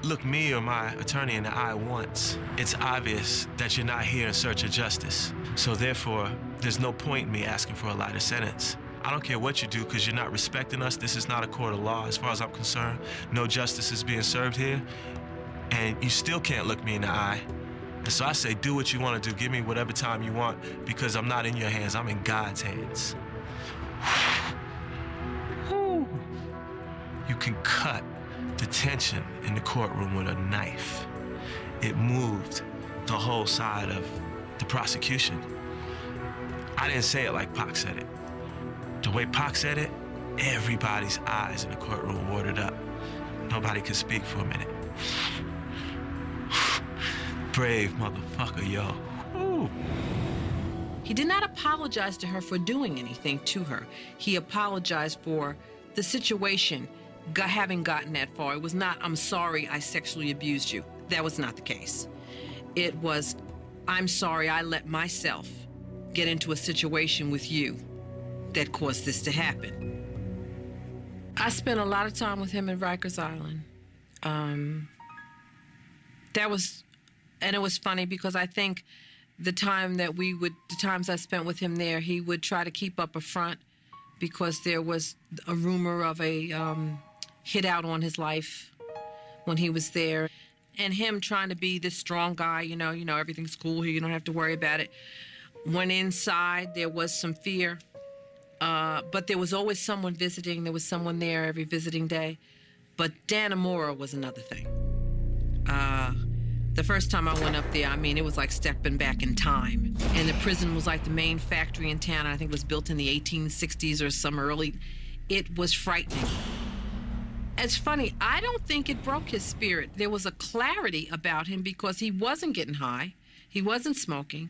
looked me or my attorney in the eye once. It's obvious that you're not here in search of justice. So therefore, there's no point in me asking for a lighter sentence. I don't care what you do because you're not respecting us. This is not a court of law as far as I'm concerned. No justice is being served here. And you still can't look me in the eye. And so I say, do what you want to do. Give me whatever time you want because I'm not in your hands. I'm in God's hands. You can cut the tension in the courtroom with a knife. It moved the whole side of the prosecution. I didn't say it like Pac said it. The way Pac said it, everybody's eyes in the courtroom watered up. Nobody could speak for a minute. Brave motherfucker, yo. Woo. He did not apologize to her for doing anything to her. He apologized for the situation having gotten that far. It was not, I'm sorry I sexually abused you. That was not the case. It was, I'm sorry I let myself get into a situation with you that caused this to happen. I spent a lot of time with him in Rikers Island. And it was funny because I think the times I spent with him there, he would try to keep up a front because there was a rumor of a hit out on his life when he was there. And him trying to be this strong guy, you know, everything's cool here, you don't have to worry about it. When inside, there was some fear, but there was always someone visiting. There was someone there every visiting day. But Dan Amora was another thing. The first time I went up there, I mean, it was like stepping back in time. And the prison was like the main factory in town. I think it was built in the 1860s or some early. It was frightening. It's funny, I don't think it broke his spirit. There was a clarity about him because he wasn't getting high. He wasn't smoking.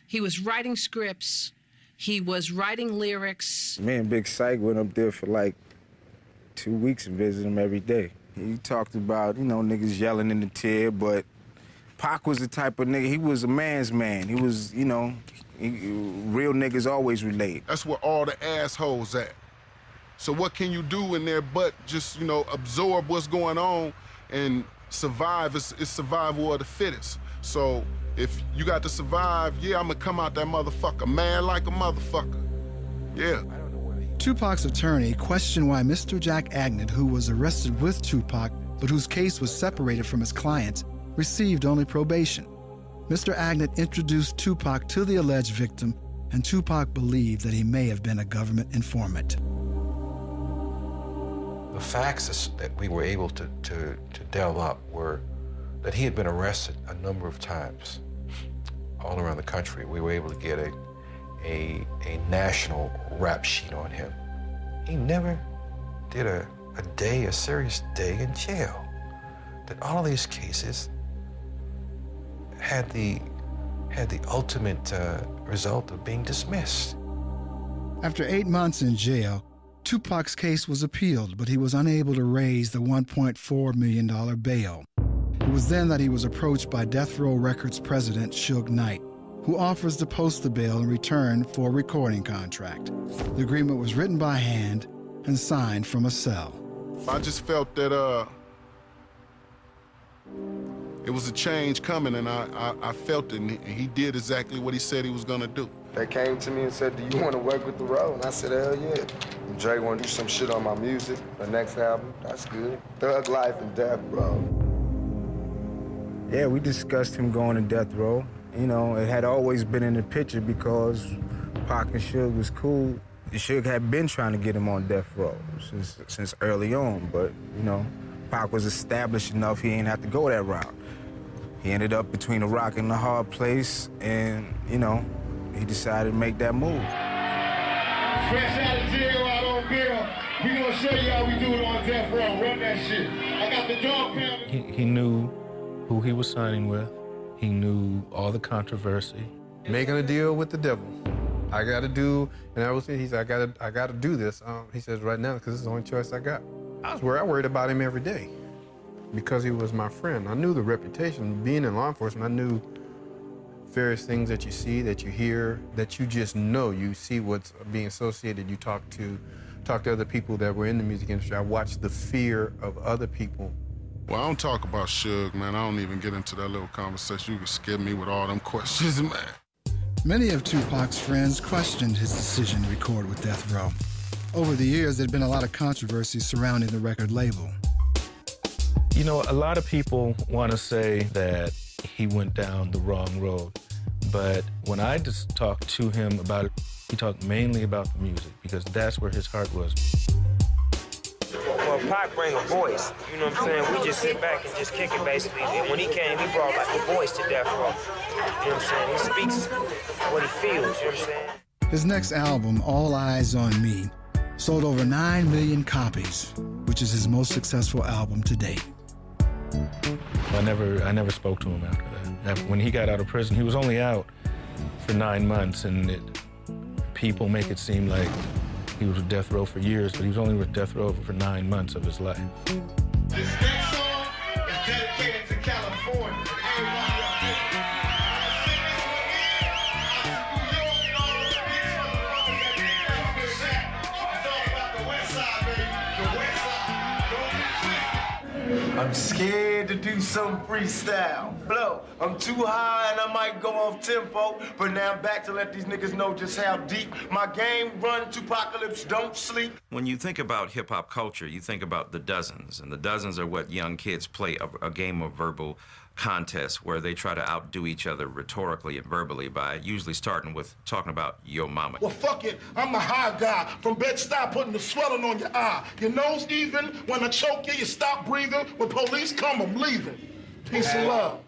He was writing scripts. He was writing lyrics. Me and Big Syke went up there for like 2 weeks and visited him every day. He talked about, niggas yelling in the tier, but Pac was the type of nigga, he was a man's man. He was, real niggas always relate. That's where all the assholes at. So what can you do in there but just, absorb what's going on and survive? It's survival of the fittest. So if you got to survive, yeah, I'm gonna come out that motherfucker, man like a motherfucker. Yeah. Tupac's attorney questioned why Mr. Jack Agnew, who was arrested with Tupac, but whose case was separated from his clients, received only probation. Mr. Agnew introduced Tupac to the alleged victim, and Tupac believed that he may have been a government informant. The facts that we were able to delve up were that he had been arrested a number of times all around the country. We were able to get a national rap sheet on him. He never did a serious day in jail. That all of these cases had the ultimate result of being dismissed. After 8 months in jail, Tupac's case was appealed, but he was unable to raise the $1.4 million bail. It was then that he was approached by Death Row Records president Suge Knight, who offers to post the bail in return for a recording contract. The agreement was written by hand and signed from a cell. I just felt that it was a change coming, and I felt it, and he did exactly what he said he was gonna do. They came to me and said, do you want to work with the Row? And I said, hell yeah. And Dre want to do some shit on my music, the next album, that's good. Thug Life and Death Row. Yeah, we discussed him going to Death Row. It had always been in the picture because Pac and Suge was cool. Suge had been trying to get him on Death Row since early on, but, Pac was established enough he ain't have to go that route. He ended up between a rock and a hard place, and, he decided to make that move. Fresh out of jail, out on bail. We gonna show you how we do it on Death Row. Run that shit. I got the dog pound. He knew who he was signing with. He knew all the controversy. Making a deal with the devil. I got to do, and I was saying, he said, I got to do this. He says, right now, because it's the only choice I got. I worried about him every day because he was my friend. I knew the reputation. Being in law enforcement, I knew various things that you see, that you hear, that you just know. You see what's being associated. You talk to other people that were in the music industry. I watched the fear of other people. Well, I don't talk about Suge, man. I don't even get into that little conversation. You can skip me with all them questions, man. Many of Tupac's friends questioned his decision to record with Death Row. Over the years, there'd been a lot of controversy surrounding the record label. You know, a lot of people want to say that he went down the wrong road. But when I just talked to him about it, he talked mainly about the music because that's where his heart was. Well, Pac bring a voice, you know what I'm saying? We just sit back and just kick it, basically. And when he came, he brought like a voice to Death Row. You know what I'm saying? He speaks what he feels, you know what I'm saying? His next album, All Eyes on Me, sold over 9 million copies, which is his most successful album to date. I never spoke to him after that. When he got out of prison, he was only out for 9 months, and people make it seem like he was with Death Row for years, but he was only with Death Row for 9 months of his life. This next song is dedicated to California. I'm scared to do some freestyle. Blow, I'm too high and I might go off tempo, but now I'm back to let these niggas know just how deep my game run. Tupacalypse don't sleep. When you think about hip-hop culture, you think about the dozens, and the dozens are what young kids play, a game of verbal contest where they try to outdo each other rhetorically and verbally by usually starting with talking about your mama. Well, fuck it, I'm a high guy from Bed-Stuy putting the swelling on your eye. Your nose even, when I choke you, you stop breathing. When police come, I'm leaving. Peace and love.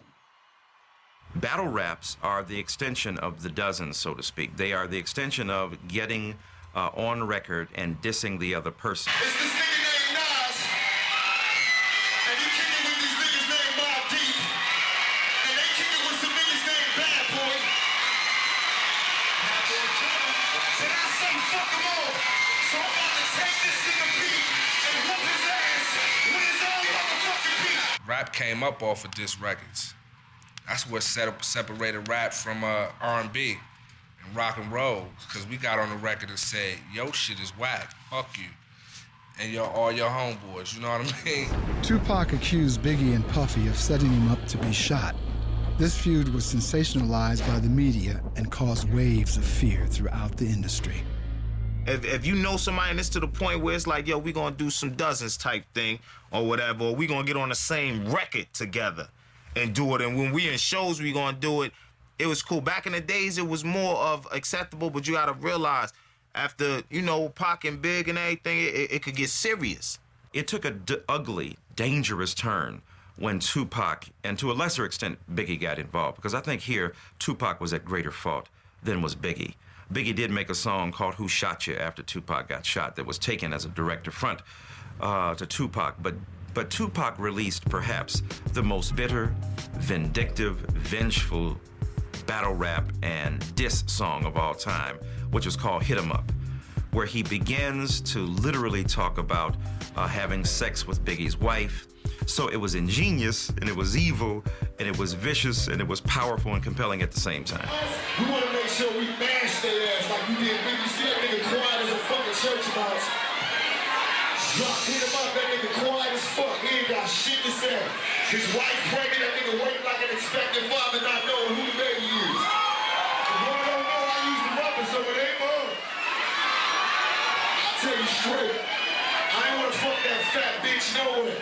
Battle raps are the extension of the dozens, so to speak. They are the extension of getting on record and dissing the other person. It's this nigga named Nas, and he kicking with these niggas named Mobb Deep, and they kicking with some niggas named Bad Boy. And I say fuck them all, so I'm about to take this nigga beat and whoop his ass with his own motherfucking beat. Rap came up off of diss records. That's what separated rap from R&B and rock and roll, because we got on the record and said, yo, shit is whack, fuck you, and all your homeboys, you know what I mean? Tupac accused Biggie and Puffy of setting him up to be shot. This feud was sensationalized by the media and caused waves of fear throughout the industry. If you know somebody and it's to the point where it's like, yo, we gonna do some dozens type thing or whatever, or we gonna get on the same record together and do it, and when we in shows, we gonna do it. It was cool. Back in the days, it was more of acceptable, but you gotta realize, after, you know, Pac and Big and everything, it could get serious. It took a ugly, dangerous turn when Tupac, and to a lesser extent, Biggie got involved, because I think here, Tupac was at greater fault than was Biggie. Biggie did make a song called Who Shot You after Tupac got shot that was taken as a direct affront to Tupac, but Tupac released perhaps the most bitter, vindictive, vengeful battle rap and diss song of all time, which was called Hit 'Em Up, where he begins to literally talk about having sex with Biggie's wife. So it was ingenious, and it was evil, and it was vicious, and it was powerful and compelling at the same time. We want to make sure we mash their ass like we did Biggie. See that nigga quiet as a fucking church mouse. Drop, hit him up, that nigga quiet as fuck. He ain't got shit to say. His wife pregnant, that nigga waiting like an expected father, not knowing who the baby is. If you don't know, I use the rubber, so it ain't mine. I'll tell you straight. I ain't want to fuck that fat bitch nowhere.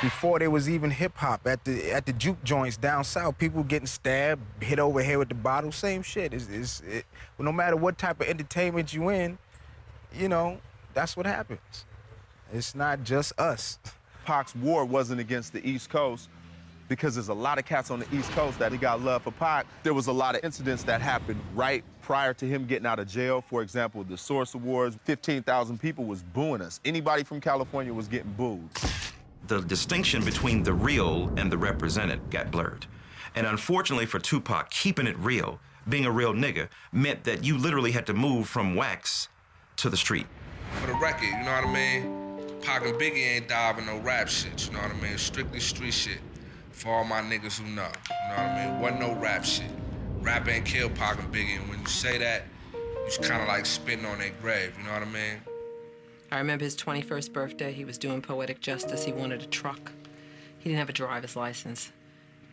Before there was even hip-hop, at the juke joints down south, people getting stabbed, hit over here with the bottle, same shit. No matter what type of entertainment you in, you know, that's what happens. It's not just us. Pac's war wasn't against the East Coast because there's a lot of cats on the East Coast that he got love for Pac. There was a lot of incidents that happened right prior to him getting out of jail. For example, the Source Awards, 15,000 people was booing us. Anybody from California was getting booed. The distinction between the real and the represented got blurred. And unfortunately for Tupac, keeping it real being a real nigga meant that you literally had to move from wax to the street. For the record, you know what I mean? Pac and Biggie ain't diving no rap shit, you know what I mean? Strictly street shit. For all my niggas who know, you know what I mean? Wasn't no rap shit. Rap ain't killed Pac and Biggie, and when you say that, you kind of like spitting on their grave, you know what I mean? I remember his 21st birthday. He was doing poetic justice. He wanted a truck. He didn't have a driver's license.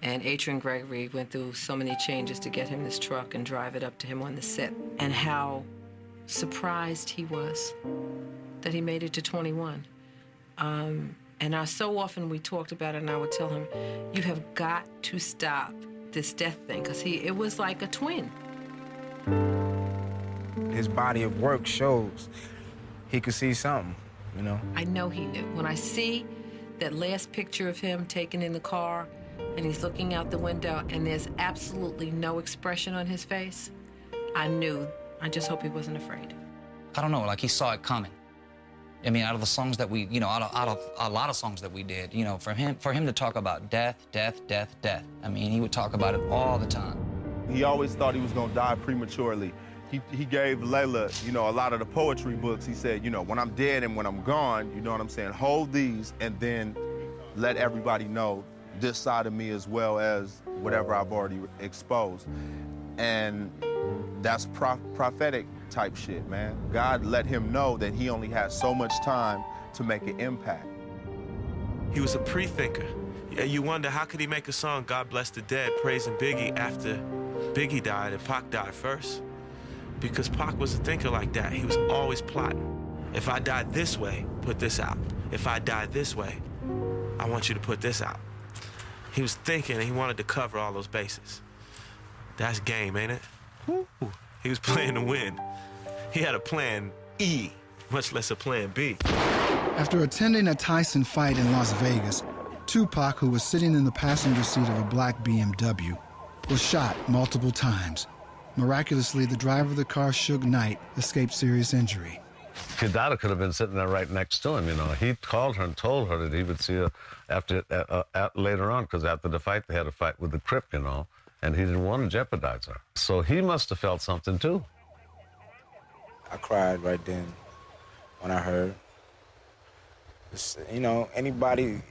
And Adrian Gregory went through so many changes to get him this truck and drive it up to him on the set. And how surprised he was that he made it to 21. And so often we talked about it, and I would tell him, you have got to stop this death thing, because it was like a twin. His body of work shows he could see something, you know? I know he knew. When I see that last picture of him taken in the car, and he's looking out the window, and there's absolutely no expression on his face, I knew. I just hope he wasn't afraid. I don't know, like he saw it coming. I mean, out of the songs that we, out of a lot of songs that we did, for him to talk about death, death, death, death. I mean, he would talk about it all the time. He always thought he was gonna die prematurely. He gave Layla, a lot of the poetry books. He said, when I'm dead and when I'm gone, you know what I'm saying, hold these and then let everybody know this side of me as well as whatever I've already exposed. And that's prophetic type shit, man. God let him know that he only had so much time to make an impact. He was a pre-thinker. Yeah, you wonder, how could he make a song, God Bless the Dead, praising Biggie after Biggie died and Pac died first? Because Pac was a thinker like that. He was always plotting. If I died this way, put this out. If I died this way, I want you to put this out. He was thinking, and he wanted to cover all those bases. That's game, ain't it? Woo. He was playing to win. He had a plan E, much less a plan B. After attending a Tyson fight in Las Vegas, Tupac, who was sitting in the passenger seat of a black BMW, was shot multiple times. Miraculously, the driver of the car, Suge Knight, escaped serious injury. Kidada could have been sitting there right next to him, He called her and told her that he would see her later on, because after the fight, they had a fight with the Crip, and he didn't want to jeopardize her. So he must have felt something, too. I cried right then when I heard. Anybody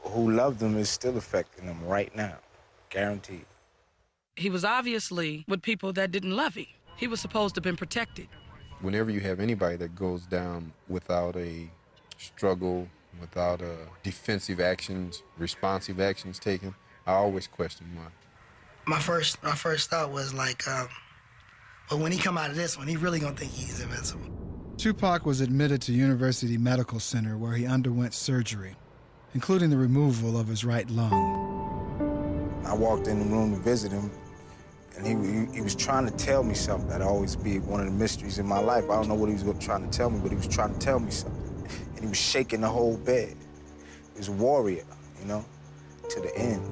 who loved him is still affecting him right now, guaranteed. He was obviously with people that didn't love him. He was supposed to have been protected. Whenever you have anybody that goes down without a struggle, without defensive actions, responsive actions taken, I always question why. My first thought was like, but when he come out of this one, he really gonna think he's invincible. Tupac was admitted to University Medical Center where he underwent surgery, including the removal of his right lung. I walked in the room to visit him, and he was trying to tell me something. That'd always be one of the mysteries in my life. I don't know what he was trying to tell me, but he was trying to tell me something. And he was shaking the whole bed. He was a warrior, to the end.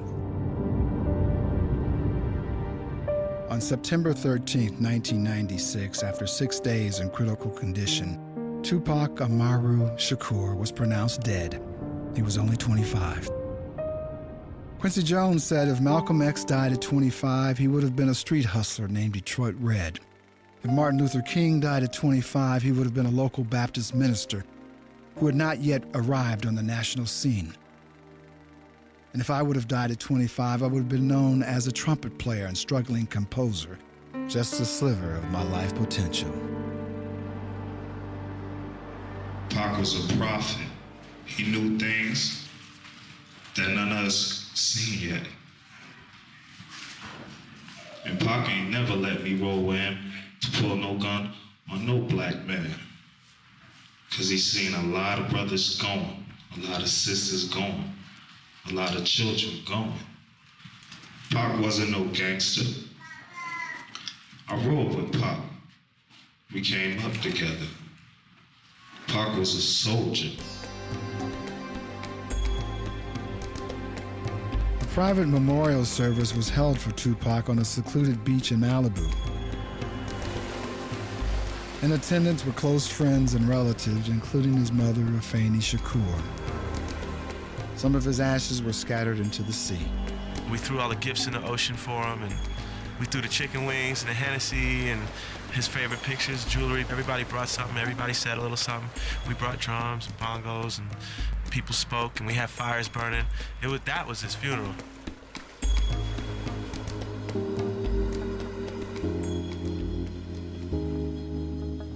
On September 13, 1996, after 6 days in critical condition, Tupac Amaru Shakur was pronounced dead. He was only 25. Quincy Jones said if Malcolm X died at 25, he would have been a street hustler named Detroit Red. If Martin Luther King died at 25, he would have been a local Baptist minister who had not yet arrived on the national scene. And if I would have died at 25, I would have been known as a trumpet player and struggling composer, just a sliver of my life potential. Pac was a prophet. He knew things that none of us seen yet. And Pac ain't never let me roll with him to pull no gun on no black man. Cause he's seen a lot of brothers going, a lot of sisters going, a lot of children going. Pac wasn't no gangster. I rolled with Pac. We came up together. Pac was a soldier. A private memorial service was held for Tupac on a secluded beach in Malibu. In attendance were close friends and relatives, including his mother, Afeni Shakur. Some of his ashes were scattered into the sea. We threw all the gifts in the ocean for him, and We threw the chicken wings and the Hennessy and his favorite pictures, jewelry. Everybody brought something. Everybody said a little something. We brought drums and bongos, and people spoke, and we had fires burning. That was his funeral.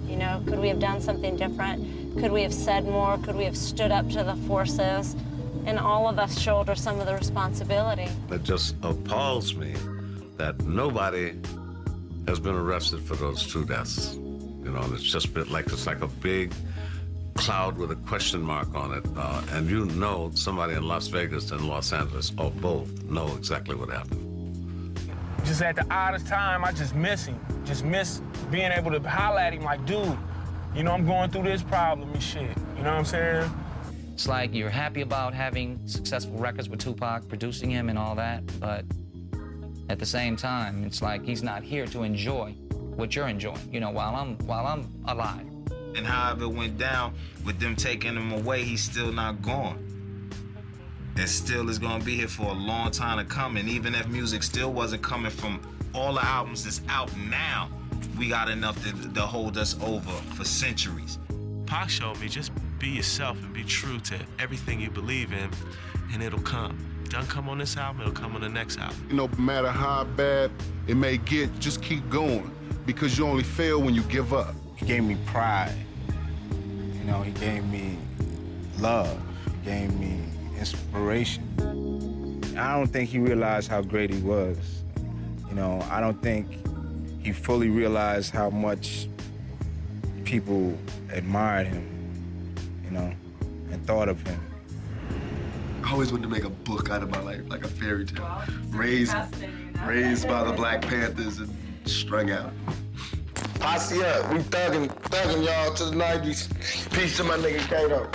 You know, could we have done something different? Could we have said more? Could we have stood up to the forces? And all of us shoulder some of the responsibility. It just appalls me that nobody has been arrested for those two deaths. You know, and it's just it's like a big cloud with a question mark on it. And you know somebody in Las Vegas and Los Angeles, or both, know exactly what happened. Just at the oddest time, I just miss him. Just miss being able to holler at him like, dude, you know, I'm going through this problem and shit. You know what I'm saying? It's like you're happy about having successful records with Tupac, producing him and all that, but at the same time, it's like he's not here to enjoy what you're enjoying, you know, while I'm alive. And however it went down, with them taking him away, he's still not gone. And still is gonna be here for a long time to come. And even if music still wasn't coming from all the albums that's out now, we got enough to hold us over for centuries. Pac showed me just be yourself and be true to everything you believe in, and it'll come. Doesn't come on this album, it'll come on the next album. You know, no matter how bad it may get, just keep going, because you only fail when you give up. He gave me pride. You know, he gave me love. He gave me inspiration. I don't think he realized how great he was. You know, I don't think he fully realized how much people admired him, you know, and thought of him. I always wanted to make a book out of my life, like a fairy tale. Raised by the Black Panthers and strung out. Posse up, we thugging y'all to the 90s. Peace to my nigga Kato.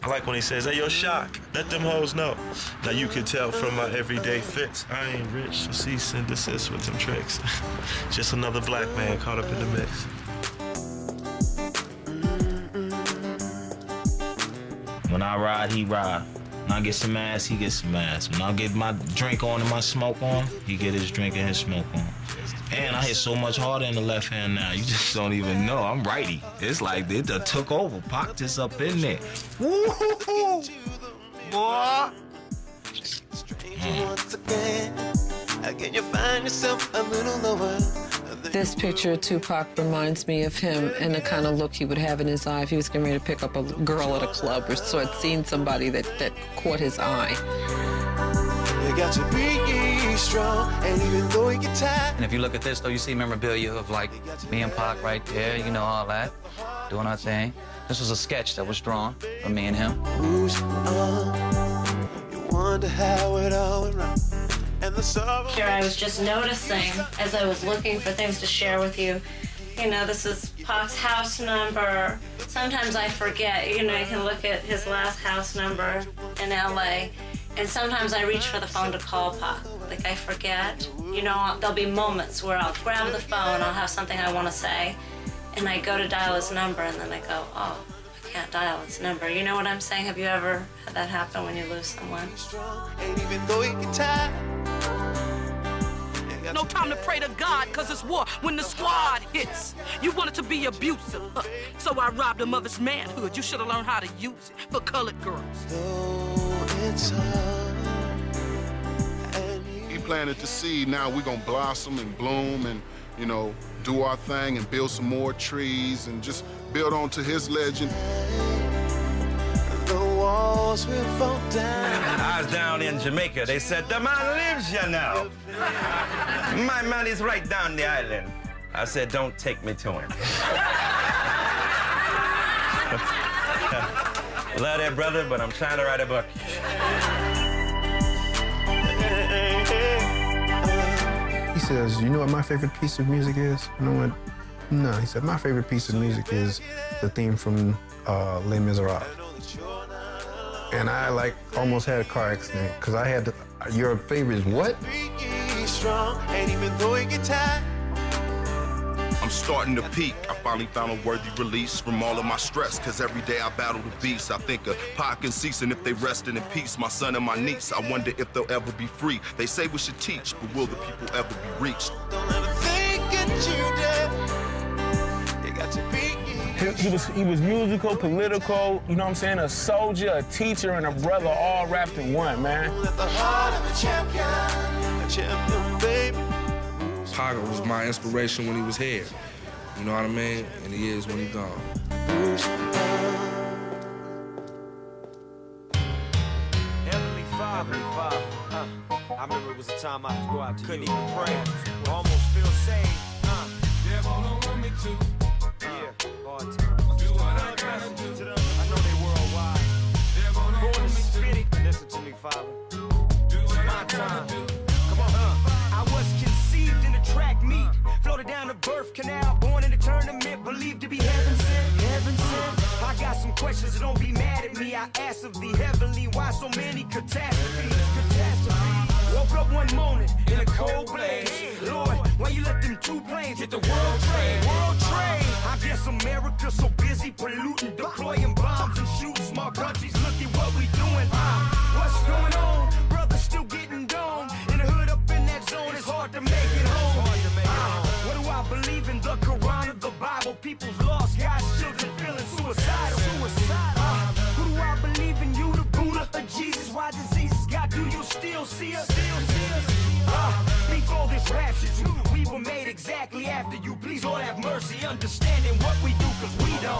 I like when he says, hey, yo, Shock, let them hoes know. Now you can tell from my everyday fits, I ain't rich, so cease and desist with them tricks. Just another black man caught up in the mix. When I ride, he ride. When I get some ass, he gets some ass. When I get my drink on and my smoke on, he get his drink and his smoke on. And I hit so much harder in the left hand now, you just don't even know. I'm righty. It's like they done took over. Pac just up in there. Woo-hoo-hoo! Boy! Can you find yourself a little lower? This picture of Tupac reminds me of him and the kind of look he would have in his eye if he was getting ready to pick up a girl at a club or so had seen somebody that caught his eye. You got to be strong, and even though you get tired. And if you look at this, though, you see memorabilia of, like, me and Pac right there, you know, all that, doing our thing. This was a sketch that was drawn for me and him. Who's on? You wonder how it all went wrong. And the sorrow. Here, I was just noticing as I was looking for things to share with you. You know, this is Pac's house number. Sometimes I forget, you know, you can look at his last house number in LA. And sometimes I reach for the phone to call Pac. Like, I forget. You know, there'll be moments where I'll grab the phone, I'll have something I want to say, and I go to dial his number, and then I go, oh, I can't dial his number. You know what I'm saying? Have you ever had that happen when you lose someone? And even though you get tired. No time to pray to God, cause it's war when the squad hits. You want it to be abusive, so I robbed a mother's manhood. You should have learned how to use it for colored girls. He planted the seed. Now we're gonna blossom and bloom and, you know, do our thing and build some more trees and just build on to his legend. The walls will fall down. I was down in Jamaica. They said, the man lives here now. My man is right down the island. I said, don't take me to him. Love that brother, but I'm trying to write a book. He says, you know what my favorite piece of music is? And I went, no. He said, my favorite piece of music is the theme from Les Miserables. And I, like, almost had a car accident, because I had to, your favorite is what? Be strong, and even though you get tired, I'm starting to peak. I finally found a worthy release from all of my stress, cause every day I battle the beast. I think of Pac and ceasing if they rested in peace. My son and my niece, I wonder if they'll ever be free. They say we should teach, but will the people ever be reached? He was musical, political, you know what I'm saying? A soldier, a teacher, and a brother all wrapped in one, man. Pac was my inspiration when he was here. You know what I mean? And he is when he's gone. Heavenly Father. I remember it was a time I had to go out to couldn't even pray. Almost feel saved. Devil don't want me to. Yeah, hard times. Do what I gotta do. I know they worldwide. Go and spit it. Listen to me, Father. It's my time. Come on. I was conceived in a track meet. Floated down the birth canal. Born in a tournament. Believed to be heaven sent. Heaven sent. I got some questions, so don't be mad at me. I asked of the heavenly, why so many catastrophes? Woke up one morning in a cold blaze. Lord, why you let them two planes hit the world trade? World trade. I guess America's so busy polluting, deploying bombs and shooting small countries. Look at what we doing. What's going on? Brothers still getting domed. In the hood up in that zone, it's hard to make it home. What do I believe in? The Quran or the Bible? People's lost, God's children feeling suicidal. Who do I believe in? You, the Buddha, or Jesus? Why diseases? God, do you still see us? Before this rapture, we were made exactly after you. Please, Lord, have mercy, understanding what we do, cause we don't.